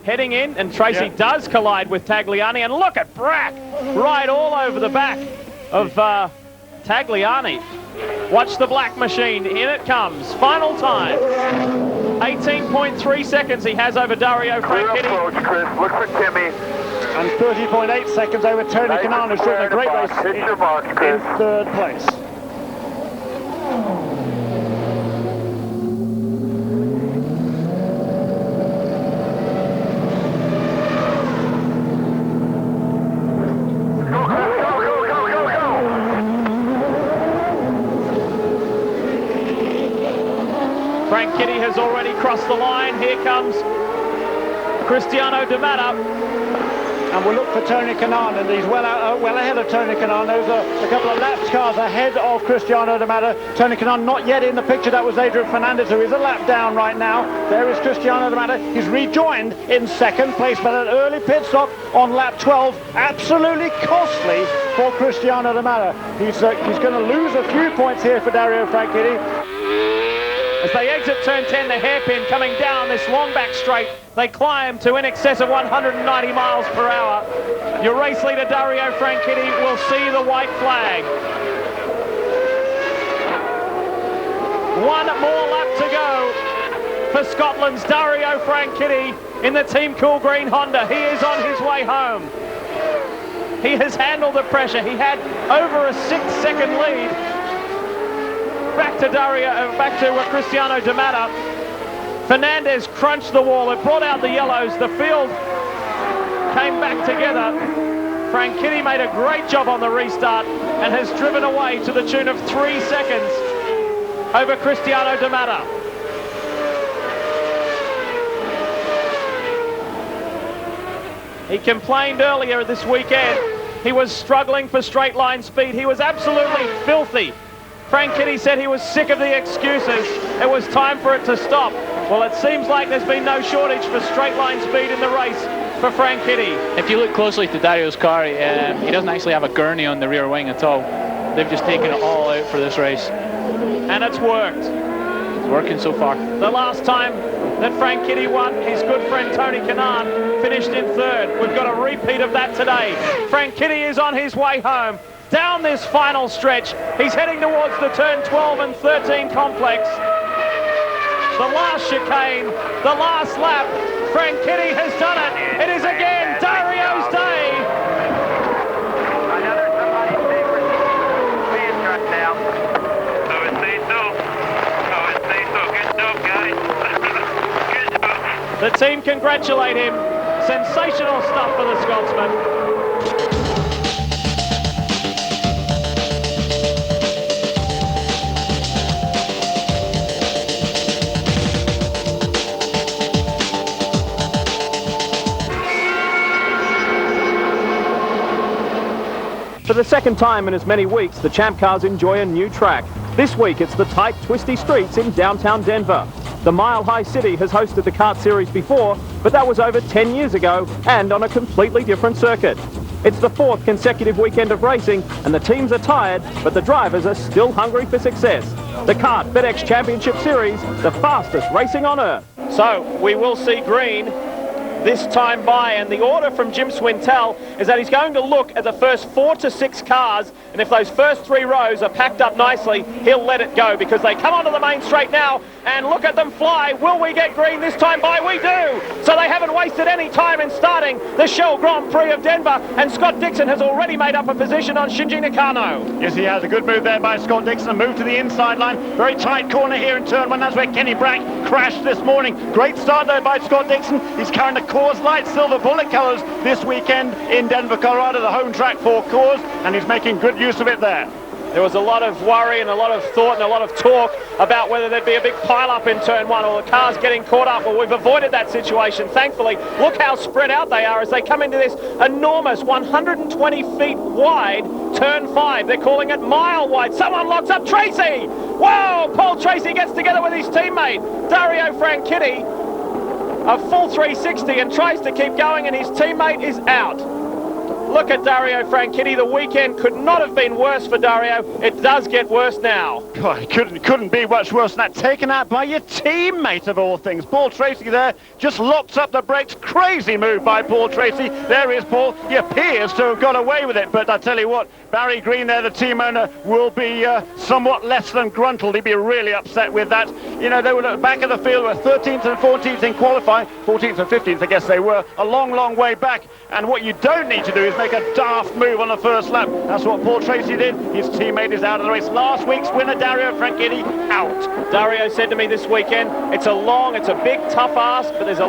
Heading in, and Tracy does collide with Tagliani, and look at Brack right all over the back of Tagliani. Watch the black machine. In it comes. Final time. 18.3 seconds he has over Dario Franchitti. Approach, Chris. Look for Timmy. And 30.8 seconds over Tony Kanaan, who's driven a great race Hit your marks, Chris. in third place. Franchitti has already crossed the line. Here comes Cristiano De Matta. And we'll look for Tony Kanaan, and he's well ahead of Tony Kanaan. There's a couple of laps cars ahead of Cristiano De Matta. Tony Kanaan not yet in the picture. That was Adrian Fernandez, who is a lap down right now. There is Cristiano De Matta. He's rejoined in second place, but an early pit stop on lap 12. Absolutely costly for Cristiano De Matta. He's going to lose a few points here for Dario Franchitti. As they exit turn 10, the hairpin coming down this long back straight. They climb to in excess of 190 miles per hour. Your race leader, Dario Franchitti, will see the white flag. One more lap to go for Scotland's Dario Franchitti in the Team Cool Green Honda. He is on his way home. He has handled the pressure. He had over a 6-second lead. Back to Cristiano De Matta. Fernandez crunched the wall. It brought out the yellows. The field came back together. Franchitti made a great job on the restart and has driven away to the tune of 3 seconds over Cristiano De Matta. He complained earlier this weekend. He was struggling for straight line speed. He was absolutely filthy. Franchitti said he was sick of the excuses. It was time for it to stop. Well, it seems like there's been no shortage for straight line speed in the race for Franchitti. If you look closely to Dario's car, he doesn't actually have a gurney on the rear wing at all. They've just taken it all out for this race. And it's worked. It's working so far. The last time that Franchitti won, his good friend Tony Kanaan finished in third. We've got a repeat of that today. Franchitti is on his way home. Down this final stretch, he's heading towards the turn 12 and 13 complex. The last chicane, the last lap, Franchitti has done it. It is again Dario's day. Another somebody's favorite fan truck now. I would say so. Good job, guys. Good job. The team congratulate him. Sensational stuff for the Scotsman. For the second time in as many weeks, the Champ Cars enjoy a new track. This week, it's the tight, twisty streets in downtown Denver. The Mile High City has hosted the kart series before, but that was over 10 years ago and on a completely different circuit. It's the 4th consecutive weekend of racing, and the teams are tired, but the drivers are still hungry for success. The Kart FedEx Championship Series, the fastest racing on earth. So, we will see green this time by, and the order from Jim Swintel is that he's going to look at the first 4 to 6 cars, and if those first 3 rows are packed up nicely, he'll let it go, because they come onto the main straight now, and look at them fly. Will we get green this time by? We do! So they haven't wasted any time in starting the Shell Grand Prix of Denver, and Scott Dixon has already made up a position on Shinji Nakano. Yes, he has. A good move there by Scott Dixon, a move to the inside line. Very tight corner here in turn 1. That's where Kenny Brack crashed this morning. Great start there by Scott Dixon. He's carrying the Coors Light Silver Bullet colours this weekend in Denver, Colorado, the home track for Coors, and he's making good use of it there. There was a lot of worry and a lot of thought and a lot of talk about whether there'd be a big pile-up in turn 1 or the cars getting caught up. Well, we've avoided that situation, thankfully. Look how spread out they are as they come into this enormous 120 feet wide turn 5. They're calling it mile wide. Someone locks up Tracy! Whoa! Paul Tracy gets together with his teammate, Dario Franchitti, a full 360 and tries to keep going, and his teammate is out. Look at Dario Franchitti. The weekend could not have been worse for Dario. It does get worse now. God, it couldn't be much worse than that. Taken out by your teammate of all things. Paul Tracy there just locks up the brakes. Crazy move by Paul Tracy. There is Paul. He appears to have got away with it, but I tell you what, Barry Green there, the team owner, will be somewhat less than gruntled. He'd be really upset with that. You know, they were at the back of the field, were 13th and 14th in qualifying. 14th and 15th, I guess they were. A long, long way back. And what you don't need to do is make a daft move on the first lap. That's what Paul Tracy did. His teammate is out of the race. Last week's winner, Dario Franchitti, out. Dario said to me this weekend, it's a big, tough ask, but there's a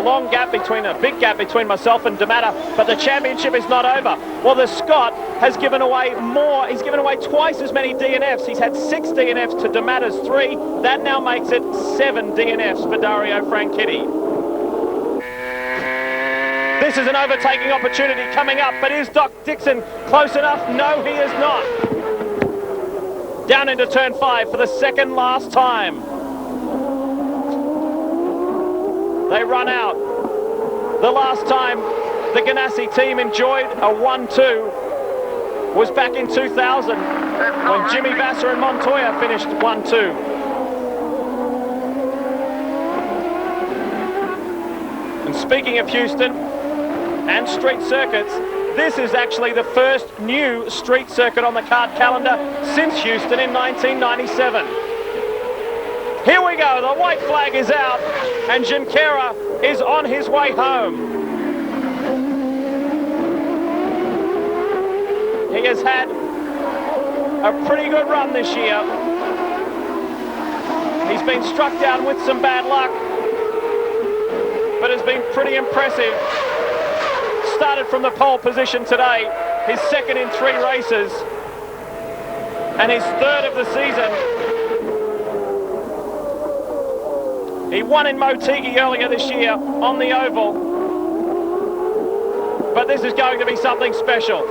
big gap between myself and D'Amato, but the championship is not over. Well, the Scot has given away more. He's given away twice as many DNFs. He's had 6 DNFs to D'Amato's 3. That now makes it 7 DNFs for Dario Franchitti. This is an overtaking opportunity coming up, but is Doc Dixon close enough? No, he is not. Down into turn 5 for the second last time. They run out. The last time the Ganassi team enjoyed a 1-2 was back in 2000 when Jimmy Vasser and Montoya finished 1-2. And speaking of Houston and street circuits, this is actually the first new street circuit on the kart calendar since Houston in 1997. Here we go, the white flag is out, and Junqueira is on his way home. He has had a pretty good run this year. He's been struck down with some bad luck, but has been pretty impressive. Started from the pole position today, his second in 3 races, and his 3rd of the season. He won in Motegi earlier this year on the oval, but this is going to be something special.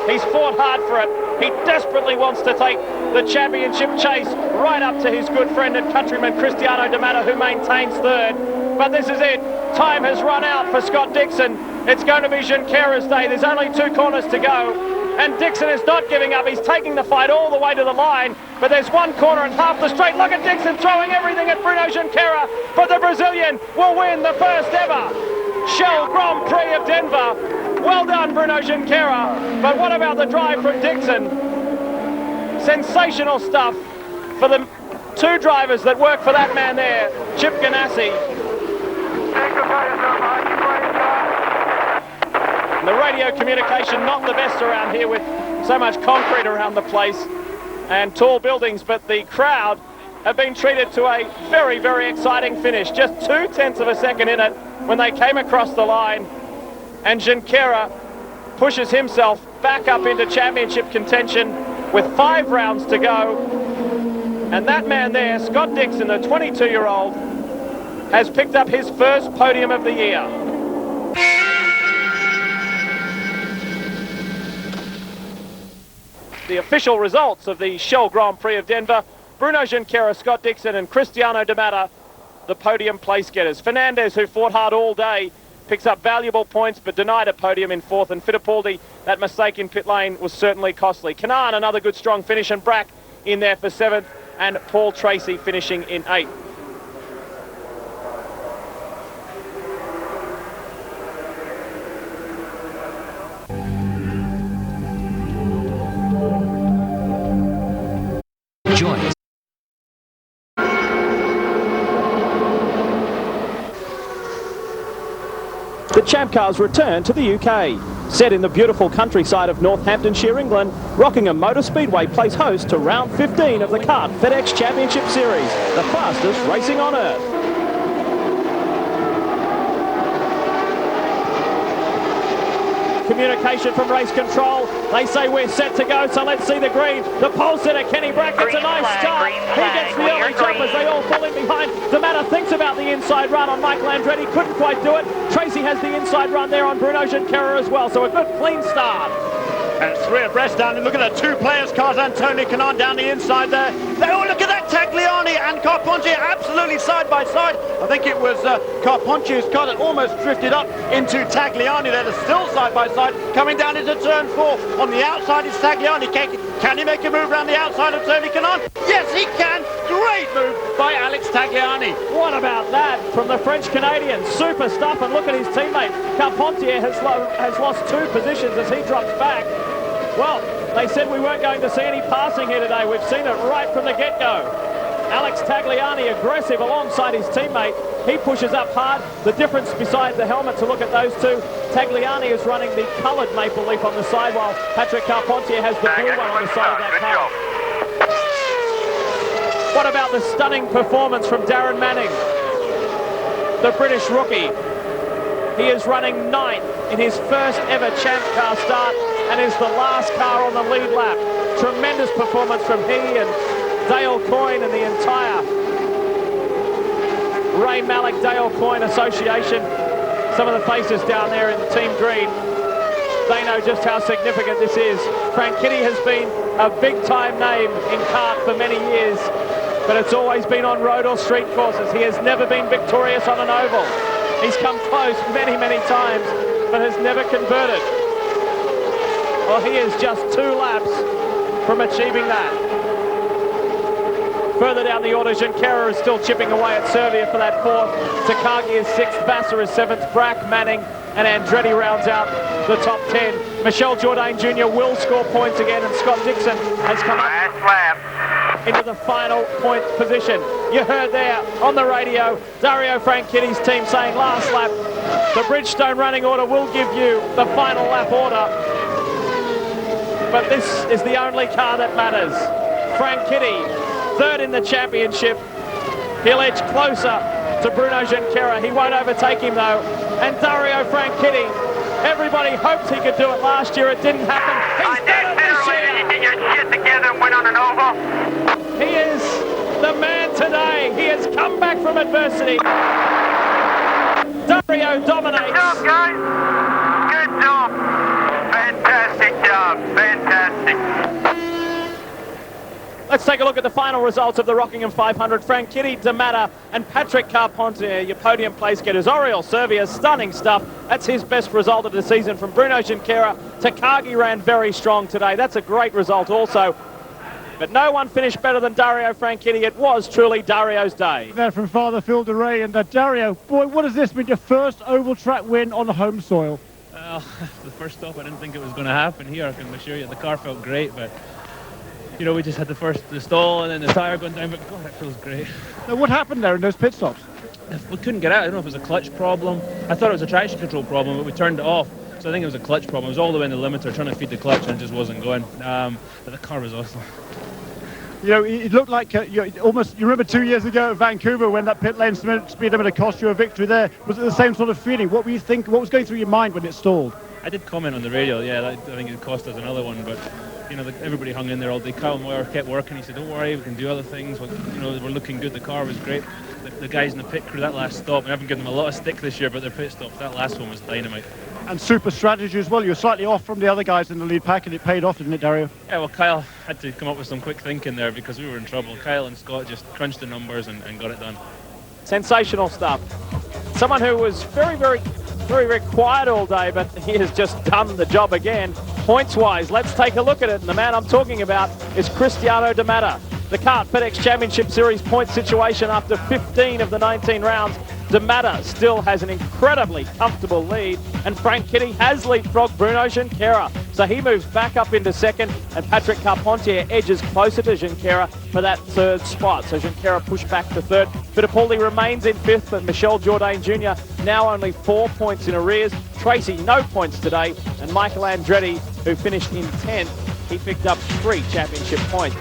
He's fought hard for it. He desperately wants to take the championship chase right up to his good friend and countryman Cristiano D'Amato, who maintains 3rd. But this is it. Time has run out for Scott Dixon. It's going to be Junqueira's day. There's only 2 corners to go. And Dixon is not giving up. He's taking the fight all the way to the line. But there's 1 corner and half the straight. Look at Dixon throwing everything at Bruno Junqueira. But the Brazilian will win the first ever Shell Grand Prix of Denver. Well done, Bruno Junqueira. But what about the drive from Dixon? Sensational stuff for the 2 drivers that work for that man there, Chip Ganassi. The radio communication not the best around here with so much concrete around the place and tall buildings, but the crowd have been treated to a very, very exciting finish. Just 0.2 of a second in it when they came across the line, and Junqueira pushes himself back up into championship contention with 5 rounds to go. And that man there, Scott Dixon, the 22-year-old, has picked up his first podium of the year. The official results of the Shell Grand Prix of Denver: Bruno Junqueira, Scott Dixon and Cristiano D'Amato, the podium place getters. Fernandez, who fought hard all day, picks up valuable points but denied a podium in 4th, and Fittipaldi, that mistake in pit lane was certainly costly. Kanaan, another good strong finish, and Brack in there for 7th, and Paul Tracy finishing in 8th. Join us. The Champ Cars return to the UK. Set in the beautiful countryside of Northamptonshire, England, Rockingham Motor Speedway plays host to round 15 of the Kart FedEx Championship Series, the fastest racing on earth. Communication from race control. They say we're set to go, so let's see the green. The pole sitter, Kenny Brack, gets a nice start. He gets the early jump as they all fall in behind. D'Amato thinks about the inside run on Michael Andretti, couldn't quite do it. Tracy has the inside run there on Bruno Junqueira as well, so a good clean start. And three abreast down, and look at the two players, cars, Antonio Canan down the inside there. Oh, look at that, Tagliani and Carpontier absolutely side by side. I think it was Carpontier's car that almost drifted up into Tagliani there. They're still side by side, coming down into turn 4. On the outside is Tagliani. Can he make a move around the outside of Tony Canan? Yes, he can. Great move by Alex Tagliani. What about that from the French-Canadian? Super stuff, and look at his teammate. Carpentier has lost 2 positions as he drops back. Well, they said we weren't going to see any passing here today. We've seen it right from the get-go. Alex Tagliani aggressive alongside his teammate. He pushes up hard. The difference beside the helmet, to look at those two, Tagliani is running the coloured maple leaf on the side, while Patrick Carpentier has the blue one on the side of that car. What about the stunning performance from Darren Manning, the British rookie? He is running 9th in his first ever Champ Car start and is the last car on the lead lap. Tremendous performance from he and Dale Coyne and the entire Ray Mallock Dale Coyne Association. Some of the faces down there in Team Green, they know just how significant this is. Frank Kitty has been a big-time name in kart for many years, but it's always been on road or street courses. He has never been victorious on an oval. He's come close many, many times, but has never converted. Well, he is just 2 laps from achieving that. Further down the order, Junqueira is still chipping away at Servia for that 4th. Takagi is 6th, Vassar is 7th, Brack, Manning and Andretti rounds out the top 10. Michel Jourdain Jr. will score points again, and Scott Dixon has come up into the final point position. You heard there on the radio, Dario Franchetti's team saying last lap, the Bridgestone running order will give you the final lap order. But this is the only car that matters. Franchetti, 3rd in the championship. He'll edge closer to Bruno Junqueira. He won't overtake him though. And Dario Franchetti, everybody hoped he could do it last year. It didn't happen. He's done it this year. You get your shit together and win on an oval. He is the man today. He has come back from adversity. Dario dominates. Good job, guys. Good job. Fantastic job. Fantastic. Let's take a look at the final results of the Rockingham 500. Franchetti, D'Amato and Patrick Carpentier, your podium place getters. Oriol Servia, stunning stuff. That's his best result of the season from Bruno Junqueira. Takagi ran very strong today. That's a great result also. But no one finished better than Dario Franchetti. It was truly Dario's day. There from Father Phil DeRay. And Dario, boy, what has this been? Your first oval track win on the home soil? Well, the first stop, I didn't think it was going to happen here. I can assure you the car felt great, but you know, we just had the stall and then the tyre going down, but God, it feels great. Now, what happened there in those pit stops? We couldn't get out. I don't know if it was a clutch problem. I thought it was a traction control problem, but we turned it off. So I think it was a clutch problem. It was all the way in the limiter trying to feed the clutch and it just wasn't going. But the car was awesome. You know, it looked like you remember 2 years ago at Vancouver when that pit lane speed limiter cost you a victory there. Was it the same sort of feeling? What were you thinking? What was going through your mind when it stalled? I did comment on the radio, yeah, I think it cost us another one, but you know, everybody hung in there all day. Kyle Moyer kept working. He said, don't worry, we can do other things. You know, we're looking good. The car was great. The guys in the pit crew, that last stop, I haven't given them a lot of stick this year, but their pit stops, that last one was dynamite. And super strategy as well. You were slightly off from the other guys in the lead pack, and it paid off, didn't it, Dario? Yeah, well, Kyle had to come up with some quick thinking there because we were in trouble. Kyle and Scott just crunched the numbers and got it done. Sensational stuff. Someone who was very, very quiet all day, but he has just done the job again. Points-wise, let's take a look at it. And the man I'm talking about is Cristiano D'Amato. The Kart FedEx Championship Series point situation after 15 of the 19 rounds. D'Amato still has an incredibly comfortable lead, and Frank Kitty has leapfrogged Bruno Junqueira. So he moves back up into second, and Patrick Carpentier edges closer to Junqueira for that third spot. So Junqueira pushed back to third. Fittipaldi remains in fifth, but Michel Jourdain Jr. now only 4 points in arrears. Tracy, no points today, and Michael Andretti, who finished in 10th, he picked up 3 championship points.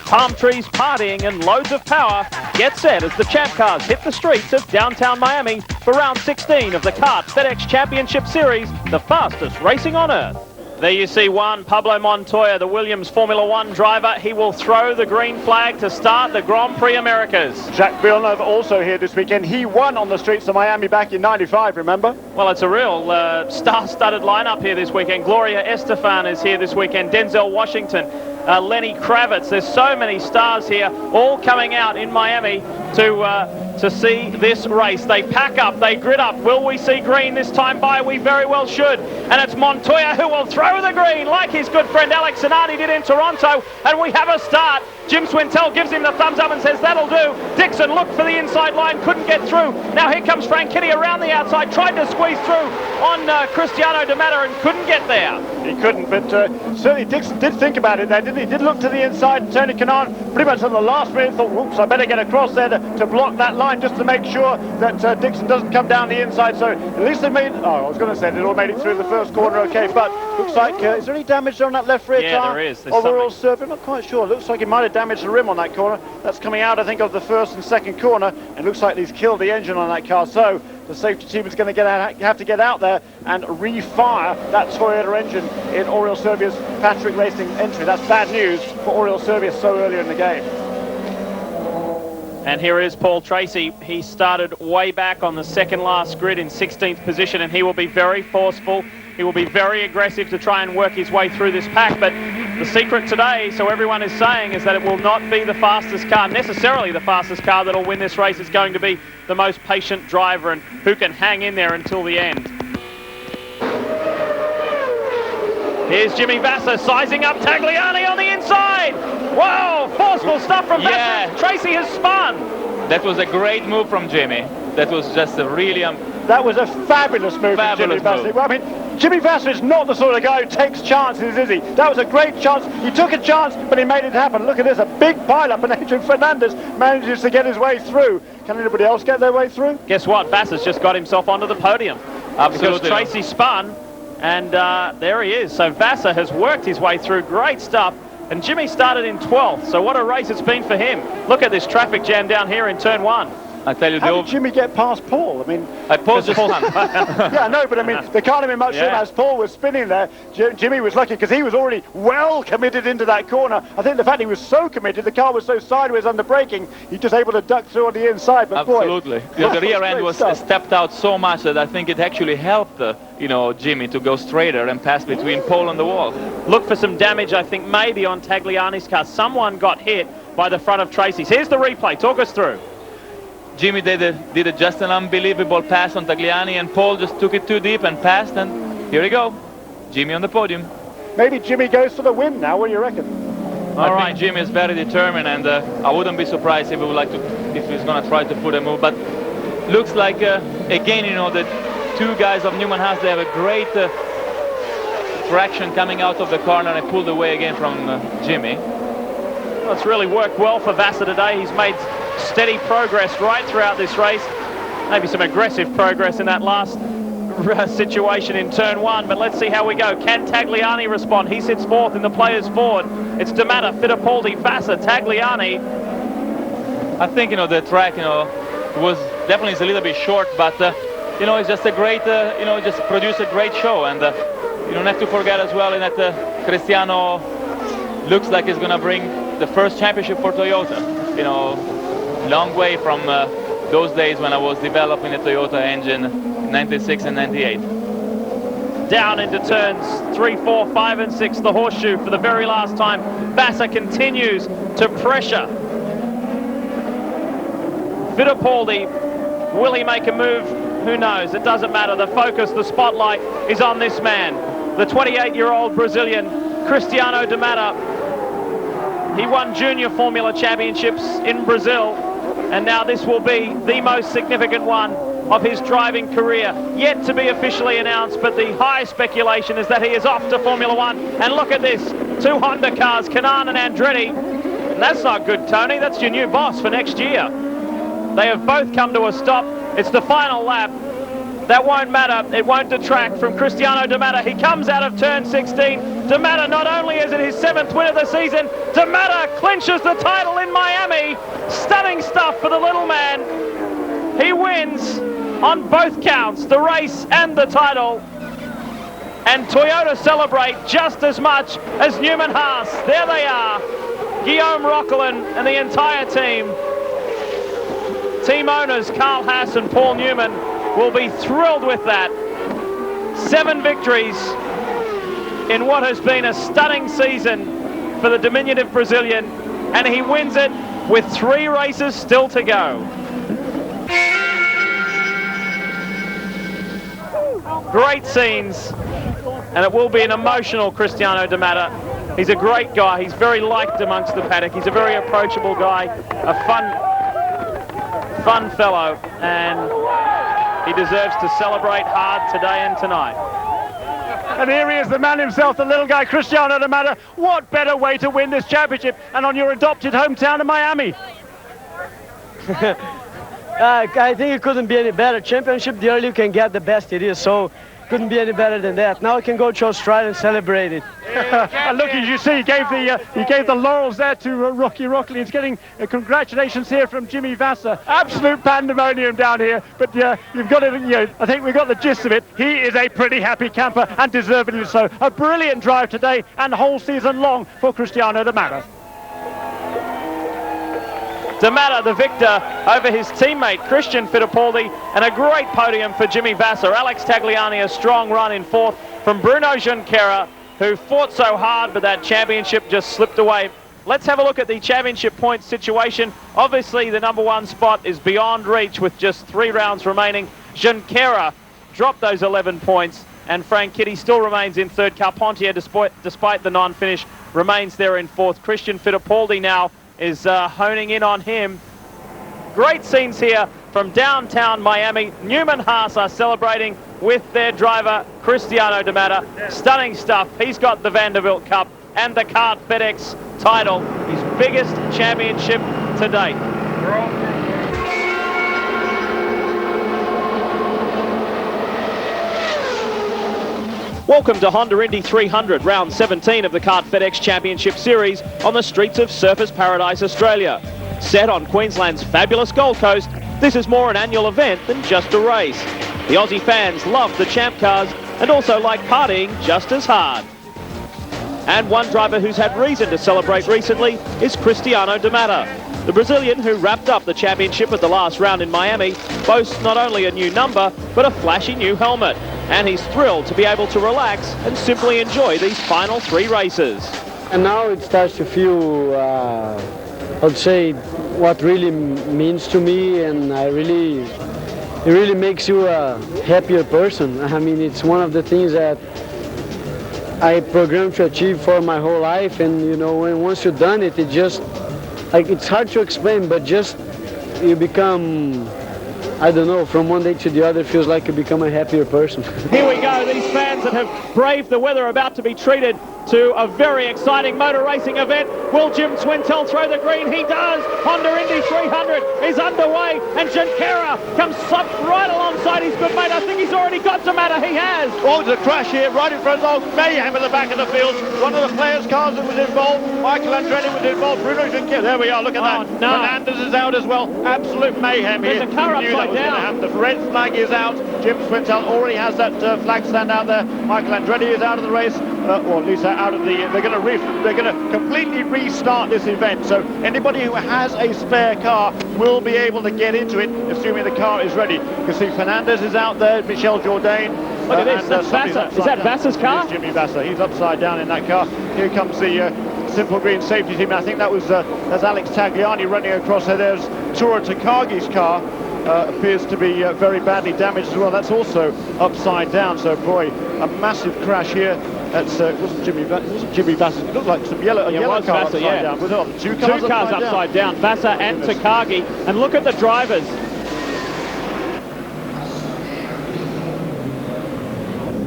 Palm trees partying and loads of power. Get set as the Champ Cars hit the streets of downtown Miami for round 16 of the Kart FedEx Championship Series, the fastest racing on earth. There you see one, Pablo Montoya, the Williams Formula One driver. He will throw the green flag to start the Grand Prix Americas. Jacques Villeneuve also here this weekend. He won on the streets of Miami back in '95, remember? Well, it's a real star-studded lineup here this weekend. Gloria Estefan is here this weekend. Denzel Washington, Lenny Kravitz. There's so many stars here, all coming out in Miami to see this race. They pack up, they grid up. Will we see green this time by? We very well should. And it's Montoya who will throw the green like his good friend Alex Zanardi did in Toronto. And we have a start. Jim Swintel gives him the thumbs up and says that'll do. Dixon looked for the inside line, couldn't get through. Now here comes Frank Kitty around the outside, tried to squeeze through on Cristiano D'Amato and couldn't get there. He couldn't, but certainly Dixon did think about it there, didn't he? Did look to the inside, and Tony Kanaan pretty much at the last minute thought, whoops, I better get across there to block that line just to make sure that Dixon doesn't come down the inside. So at least they made, I was going to say, it all made it through the first corner okay, but looks like, is there any damage on that left rear tire? Yeah, there is. Overall surface, I'm not quite sure. Looks like he might have damaged the rim on that corner. That's coming out, I think, of the first and second corner, and looks like he's killed the engine on that car. So the safety team is going to have to get out there and refire that Toyota engine in Oriol Servia's Patrick Racing entry. That's bad news for Oriol Servia so early in the game. And here is Paul Tracy. He started way back on the second last grid in 16th position, and he will be very forceful. He will be very aggressive to try and work his way through this pack. But the secret today, so everyone is saying, is that it will not be the fastest car, necessarily the fastest car that'll win this race. It's going to be the most patient driver and who can hang in there until the end. Here's Jimmy Vasser sizing up Tagliani on the inside. Whoa, forceful stuff from Vasser. Tracy has spun. That was a great move from Jimmy. That was just a really... that was a fabulous move from Jimmy Vasser. Well, I mean, Jimmy Vasser is not the sort of guy who takes chances, is he? That was a great chance. He took a chance, but he made it happen. Look at this, a big pile-up, and Adrian Fernandez manages to get his way through. Can anybody else get their way through? Guess what? Vasser's just got himself onto the podium. Absolutely. Because Tracy spun, and there he is. So Vasser has worked his way through. Great stuff. And Jimmy started in 12th, so what a race it's been for him. Look at this traffic jam down here in turn 1. I tell you, how did Jimmy get past Paul? I mean, Paul just spun. Yeah, no, but I mean, there can't have been much room as Paul was spinning there. Jimmy was lucky because he was already well committed into that corner. I think the fact he was so committed, the car was so sideways under braking, he just able to duck through on the inside. But absolutely, boy, the rear end was stepped out so much that I think it actually helped, Jimmy to go straighter and pass between Paul and the wall. Look for some damage, I think, maybe on Tagliani's car. Someone got hit by the front of Tracy's. Here's the replay. Talk us through. Jimmy did just an unbelievable pass on Tagliani, and Paul just took it too deep and passed, and here we go. Jimmy on the podium. Maybe Jimmy goes for the win now. What do you reckon? I think Jimmy is very determined, and I wouldn't be surprised if he's going to try to put a move. But looks like, again, the two guys of Newman Haas, they have a great traction coming out of the corner and pulled away again from Jimmy. Well, it's really worked well for Vasser today. He's made steady progress right throughout this race. Maybe some aggressive progress in that last situation in turn 1, but let's see how we go. Can Tagliani respond? He sits 4th in the players' forward. It's D'Amato, Fittipaldi, Vasser, Tagliani. I think, the track, was definitely a little bit short, but, it's just a great, just produced a great show. And you don't have to forget as well that Cristiano looks like he's going to bring the first championship for Toyota. Long way from those days when I was developing a Toyota engine in 96 and 98. Down into turns 3, 4, 5 and 6, the horseshoe for the very last time. Vasser continues to pressure. Fittipaldi, will he make a move? Who knows? It doesn't matter. The focus, the spotlight is on this man, the 28-year-old Brazilian, Cristiano D'Amato. He won junior Formula Championships in Brazil, and now this will be the most significant one of his driving career. Yet to be officially announced, but the high speculation is that he is off to Formula One. And look at this, 2 Honda cars, Kanaan and Andretti. And that's not good, Tony. That's your new boss for next year. They have both come to a stop. It's the final lap. That won't matter. It won't detract from Cristiano De Matta. He comes out of turn 16. De Matta, not only is it his 7th win of the season, De Matta clinches the title in Miami. Stunning stuff for the little man. He wins on both counts, the race and the title. And Toyota celebrate just as much as Newman Haas. There they are. Guillaume Roquelin and the entire team. Team owners Carl Haas and Paul Newman will be thrilled with that. 7 victories in what has been a stunning season for the diminutive Brazilian, and he wins it with 3 races still to go. Great scenes, and it will be an emotional Cristiano De Matta. He's a great guy. He's very liked amongst the paddock. He's a very approachable guy, a fun fellow, and he deserves to celebrate hard today and tonight. And here he is, the man himself, the little guy, Cristiano De Matta. What better way to win this championship and on your adopted hometown of Miami? I think it couldn't be any better. Championship, the earlier you can get, the best it is. So couldn't be any better than that. Now I can go to Australia and celebrate it. And look, as you see, he gave the laurels there to Rocky Roquelin. He's getting congratulations here from Jimmy Vasser. Absolute pandemonium down here, but you've got it. I think we got the gist of it. He is a pretty happy camper, and deservedly so. A brilliant drive today, and whole season long for Cristiano De Matta. De Matta, the victor over his teammate Christian Fittipaldi, and a great podium for Jimmy Vasser. Alex Tagliani, a strong run in 4th from Bruno Junqueira, who fought so hard, but that championship just slipped away. Let's have a look at the championship points situation. Obviously, the #1 spot is beyond reach with just 3 rounds remaining. Junqueira dropped those 11 points, and Frank Kitty still remains in 3rd. Carpentier, despite the non-finish, remains there in 4th. Christian Fittipaldi now is honing in on him. Great scenes here from downtown Miami. Newman Haas are celebrating with their driver Cristiano De Matta. Stunning stuff. He's got the Vanderbilt Cup and the Kart FedEx title, his biggest championship to date. Welcome to Honda Indy 300, round 17 of the Kart FedEx Championship Series on the streets of Surfers Paradise, Australia. Set on Queensland's fabulous Gold Coast, this is more an annual event than just a race. The Aussie fans love the champ cars and also like partying just as hard. And one driver who's had reason to celebrate recently is Cristiano De Matta. The Brazilian, who wrapped up the championship at the last round in Miami, boasts not only a new number, but a flashy new helmet. And he's thrilled to be able to relax and simply enjoy these final 3 races. And now it starts to feel, I would say, what really means to me, and it really makes you a happier person. I mean, it's one of the things that I programmed to achieve for my whole life, and once you've done it, it just, like, it's hard to explain, but just you become, I don't know, from one day to the other, it feels like you become a happier person. Here we go, these fans that have braved the weather are about to be treated to a very exciting motor racing event. Will Jim Swintel throw the green? He does. Honda Indy 300 is underway, and Junqueira comes right alongside his good mate. I think he's already got De Matta. He has. Oh, there's a crash here right in front of mayhem at the back of the field. One of the players' cars that was involved. Michael Andretti was involved. Bruno Junqueira. There we are. Look at that. No. Fernandez is out as well. Absolute mayhem here. There's a car upside down. The red flag is out. Jim Swintel already has that flag stand out there. Michael Andretti is out of the race, or at least out of the. They're going to completely restart this event. So anybody who has a spare car will be able to get into it, assuming the car is ready. You can see Fernandez is out there. Michel Jourdain. Look at this. That's Vasser. Is that Vasser's car? It is Jimmy Vasser. He's upside down in that car. Here comes the Simple Green safety team. I think that was that's Alex Tagliani running across there. There's Tura Takagi's car. Appears to be very badly damaged as well. That's also upside down. So boy, a massive crash here. That's wasn't Jimmy Vasser. It looked like some yellow was car Vasser, upside yeah. down. Was it two cars upside down. Vasser and Takagi. And look at the drivers.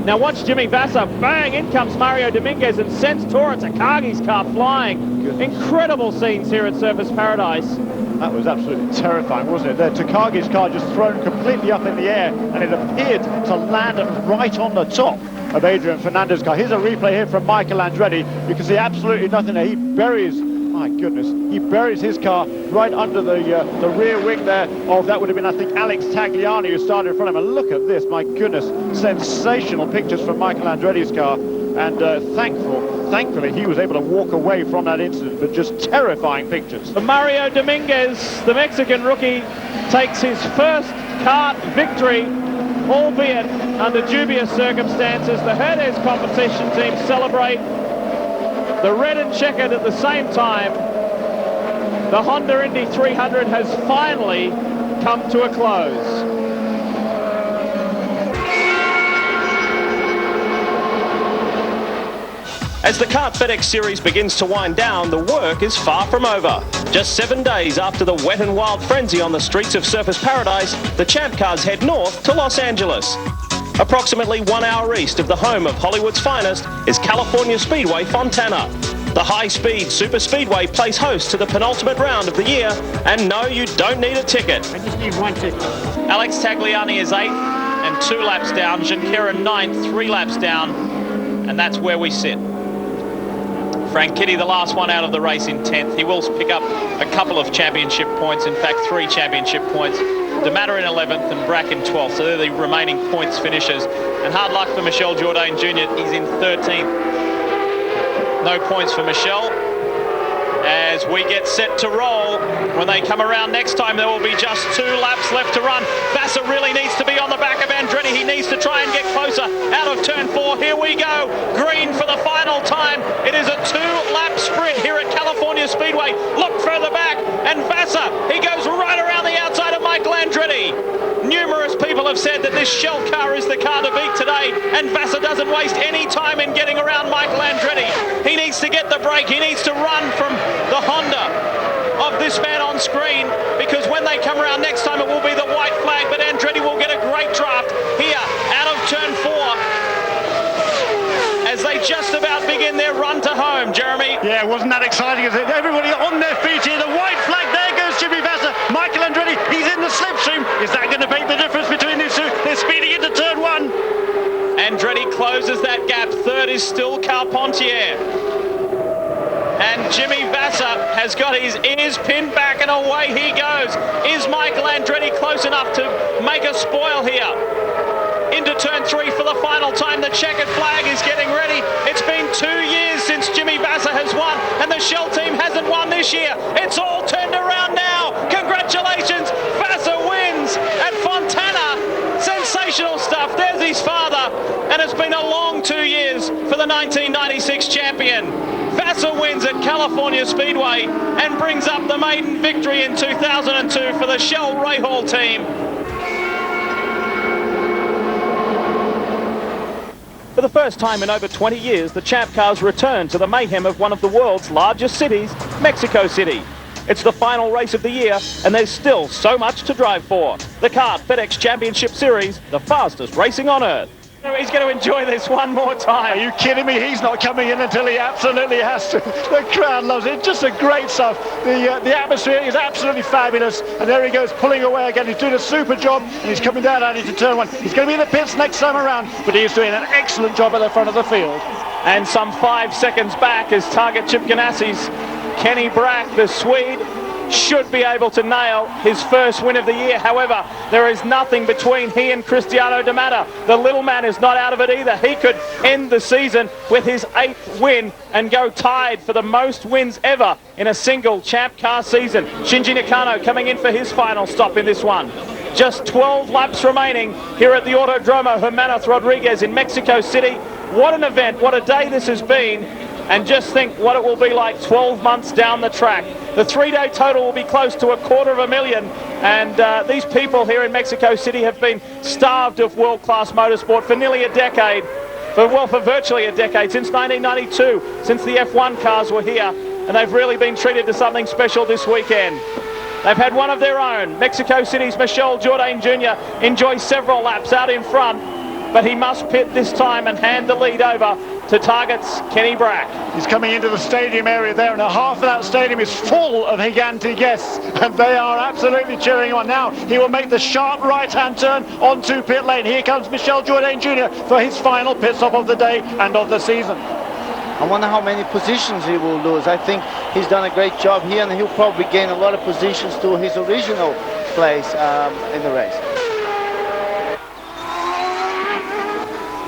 Now watch Jimmy Vasser. Bang! In comes Mario Dominguez and sends Tora Takagi's car flying. Incredible scenes here at Surfers Paradise. That was absolutely terrifying, wasn't it? There, Takagi's car just thrown completely up in the air, and it appeared to land right on the top of Adrian Fernandez's car. Here's a replay here from Michael Andretti. You can see absolutely nothing there. He buries, my goodness, he buries his car right under the rear wing there of, that would have been, I think, Alex Tagliani, who started in front of him. And look at this, my goodness, sensational pictures from Michael Andretti's car. And thankfully, he was able to walk away from that incident, but just terrifying pictures. For Mario Dominguez, the Mexican rookie, takes his first kart victory, albeit under dubious circumstances. The Jerez competition team celebrate. The red and checkered at the same time. The Honda Indy 300 has finally come to a close. As the Kart FedEx Series begins to wind down, the work is far from over. Just 7 days after the wet and wild frenzy on the streets of Surfers Paradise, the Champ Cars head north to Los Angeles. Approximately 1 hour east of the home of Hollywood's finest is California Speedway Fontana. The high-speed super speedway plays host to the penultimate round of the year, and no, you don't need a ticket. I just need one ticket. Alex Tagliani is 8th and 2 laps down. Jankira 9th, 3 laps down, and that's where we sit. Frank Kitty, the last one out of the race, in 10th. He will pick up a couple of championship points, in fact 3 championship points. DeMatter in 11th and Brack in 12th, so they're the remaining points finishers. And hard luck for Michel Jourdain Jr., he's in 13th. No points for Michel. As we get set to roll, when they come around next time, there will be just 2 laps left to run. Vasser really needs to be on the back of Andretti. He needs to try and get closer out of turn 4. Here we go. Green for the final time. It is a 2-lap sprint here at California Speedway. Look further back, and Vasser, he goes right around the outside of Michael Andretti. Numerous people have said that this Shell car is the car to beat today, and Vasser doesn't waste any time in getting around Michael Andretti. He needs to get the break. He needs to run from the Honda of this man on screen, because when they come around next time, it will be the white flag, but Andretti will get a great draft here out of turn 4 as they just about begin their run to home. Jeremy? Yeah, wasn't that exciting? Everybody on their feet here. The white flag, there goes Jimmy Vasser. Michael Andretti, he's in the slipstream. Is that going to make the difference between these two? They're speeding into turn 1. Andretti closes that gap. 3rd is still Carpentier. And Jimmy Vasser has got his ears pinned back, and away he goes. Is Michael Andretti close enough to make a spoil here? Into turn 3 for the final time. The checkered flag is getting ready. It's been 2 years since Jimmy Vasser has won, and the Shell team hasn't won this year. It's all turned around now. Congratulations, Vasser wins at Fontana. Sensational stuff. There's his father, and it's been a long 2 years for the 1996 champion. Vasser wins at California Speedway and brings up the maiden victory in 2002 for the Shell Rahal team. For the first time in over 20 years, the Champ Cars return to the mayhem of one of the world's largest cities, Mexico City. It's the final race of the year, and there's still so much to drive for. The Kart FedEx Championship Series, the fastest racing on Earth. He's going to enjoy this one more time. Are you kidding me? He's not coming in until he absolutely has to. The crowd loves it. Just a great stuff. The atmosphere is absolutely fabulous. And there he goes, pulling away again. He's doing a super job, and he's coming down into turn 1. He's going to be in the pits next time around, but he's doing an excellent job at the front of the field. And some 5 seconds back is Target Chip Ganassi's Kenny Brack, the Swede, should be able to nail his first win of the year. However, there is nothing between he and Cristiano DeMatter. The little man is not out of it either. He could end the season with his 8th win and go tied for the most wins ever in a single Champ Car season. Shinji Nakano coming in for his final stop in this one. Just 12 laps remaining here at the Autodromo Hermanos Rodriguez in Mexico City. What an event, what a day this has been. And just think what it will be like 12 months down the track. The 3-day total will be close to 250,000, and these people here in Mexico City have been starved of world-class motorsport for nearly a decade. for virtually a decade, since 1992, since the F1 cars were here, and they've really been treated to something special this weekend. They've had one of their own. Mexico City's Michel Jourdain Jr. enjoys several laps out in front, but he must pit this time and hand the lead over to Target's Kenny Brack. He's coming into the stadium area there, and half of that stadium is full of Gigante guests, and they are absolutely cheering on. Now he will make the sharp right-hand turn onto pit lane. Here comes Michel Jourdain Jr. for his final pit stop of the day and of the season. I wonder how many positions he will lose. I think he's done a great job here, and he'll probably gain a lot of positions to his original place in the race.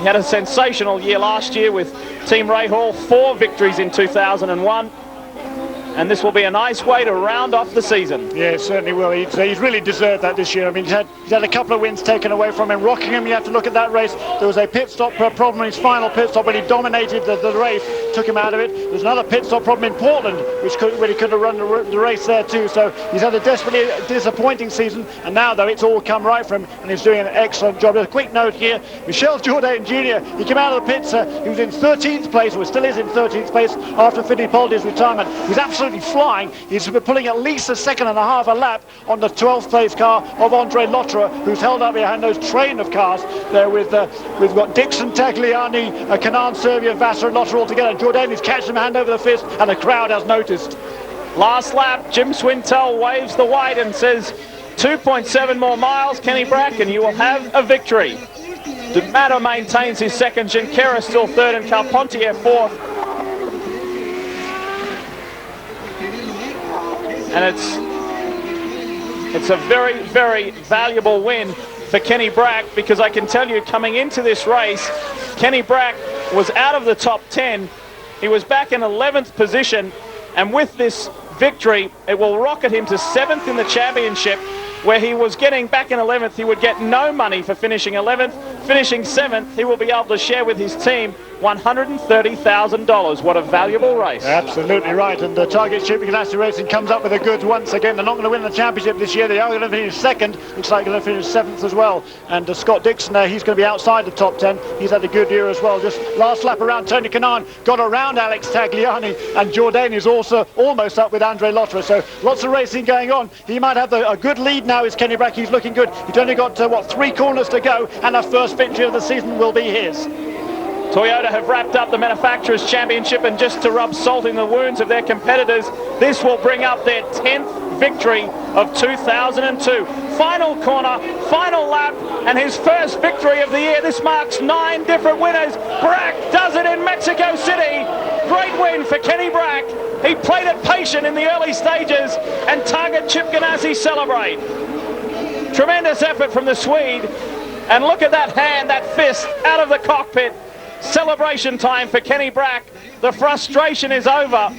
He had a sensational year last year with Team Rahal, 4 victories in 2001. And this will be a nice way to round off the season. Yeah, it certainly will. He's really deserved that this year. I mean, he's had a couple of wins taken away from him. Rockingham, you have to look at that race. There was a pit stop problem in his final pit stop when he dominated the race, took him out of it. There's another pit stop problem in Portland, when he could have run the race there too. So he's had a desperately disappointing season, and now, though, it's all come right for him, and he's doing an excellent job. A quick note here, Michel Jourdain Jr., he came out of the pits, he was in 13th place, or still is in 13th place after Fittipaldi's retirement. He's absolutely flying. He's pulling at least a second and a half a lap on the 12th place car of Andre Lotterer, who's held up behind those train of cars there with we've got Dixon, Tagliani, Kanaan, Servia, Vassar and Lotterer all together. Jourdain is catching him hand over the fist, and the crowd has noticed. Last lap, Jim Swintel waves the white and says 2.7 more miles, Kenny Brack, and you will have a victory. D'Amato maintains his second, Junqueira still third, and Carpentier fourth. And it's a very, very valuable win for Kenny Brack, because I can tell you, coming into this race, Kenny Brack was out of the top 10. He was back in 11th position, and with this victory, it will rocket him to 7th in the championship, where he was getting back in 11th. He would get no money for finishing 11th. Finishing 7th, he will be able to share with his team $130,000. What a valuable race. Absolutely right, and the Target Shipping Ganassi Racing comes up with the goods once again. They're not going to win the championship this year. They are going to finish 2nd. Looks like they're going to finish 7th as well. And Scott Dixon there, he's going to be outside the top 10. He's had a good year as well. Just last lap around, Tony Kanaan got around Alex Tagliani, and Jourdain is also almost up with Andre Lotterer. So lots of racing going on. He might have a good lead now, is Kenny Brack. He's looking good. He's only got, 3 corners to go, and the first victory of the season will be his. Toyota have wrapped up the Manufacturers' Championship, and just to rub salt in the wounds of their competitors, this will bring up their 10th victory of 2002. Final corner, final lap, and his first victory of the year. This marks 9 different winners. Brack does it in Mexico City. Great win for Kenny Brack. He played it patient in the early stages, and Target Chip Ganassi celebrate. Tremendous effort from the Swede, and look at that hand, that fist out of the cockpit. Celebration time for Kenny Brack. The frustration is over,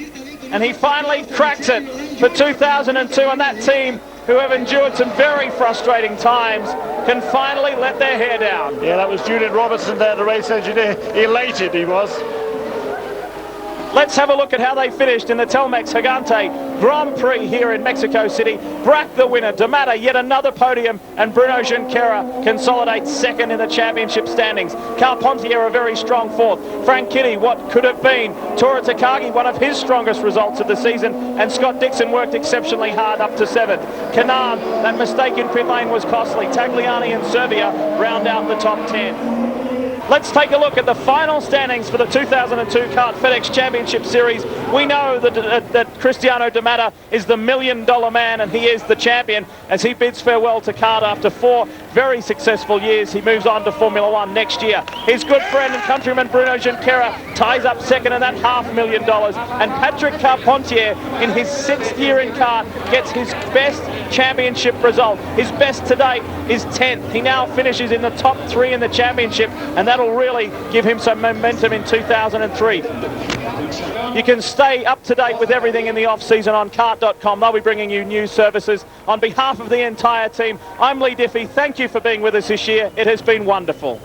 and he finally cracks it for 2002, and that team, who have endured some very frustrating times, can finally let their hair down. Yeah, that was Julian Robertson there, the race engineer. Elated he was. Let's have a look at how they finished in the Telmex Gigante Grand Prix here in Mexico City. Brack the winner, D'Amato yet another podium, and Bruno Junqueira consolidates 2nd in the championship standings. Carpentier a very strong 4th. Frank Kitty, what could have been. Tora Takagi, one of his strongest results of the season, and Scott Dixon worked exceptionally hard up to 7th. Kanaan, that mistake in pit lane was costly. Tagliani and Servia round out the top 10. Let's take a look at the final standings for the 2002 Kart FedEx Championship Series. We know that Cristiano D'Amato is the $1 million man, and he is the champion as he bids farewell to kart after 4 very successful years. He moves on to Formula One next year. His good friend and countryman Bruno Junqueira ties up 2nd in that $500,000, and Patrick Carpentier, in his 6th year in kart, gets his best championship result. His best to date is 10th. He now finishes in the top 3 in the championship, and that'll really give him some momentum in 2003. You can stay up to date with everything in the off-season on kart.com. They'll be bringing you news services. On behalf of the entire team, I'm Lee Diffie. Thank you for being with us this year. It has been wonderful.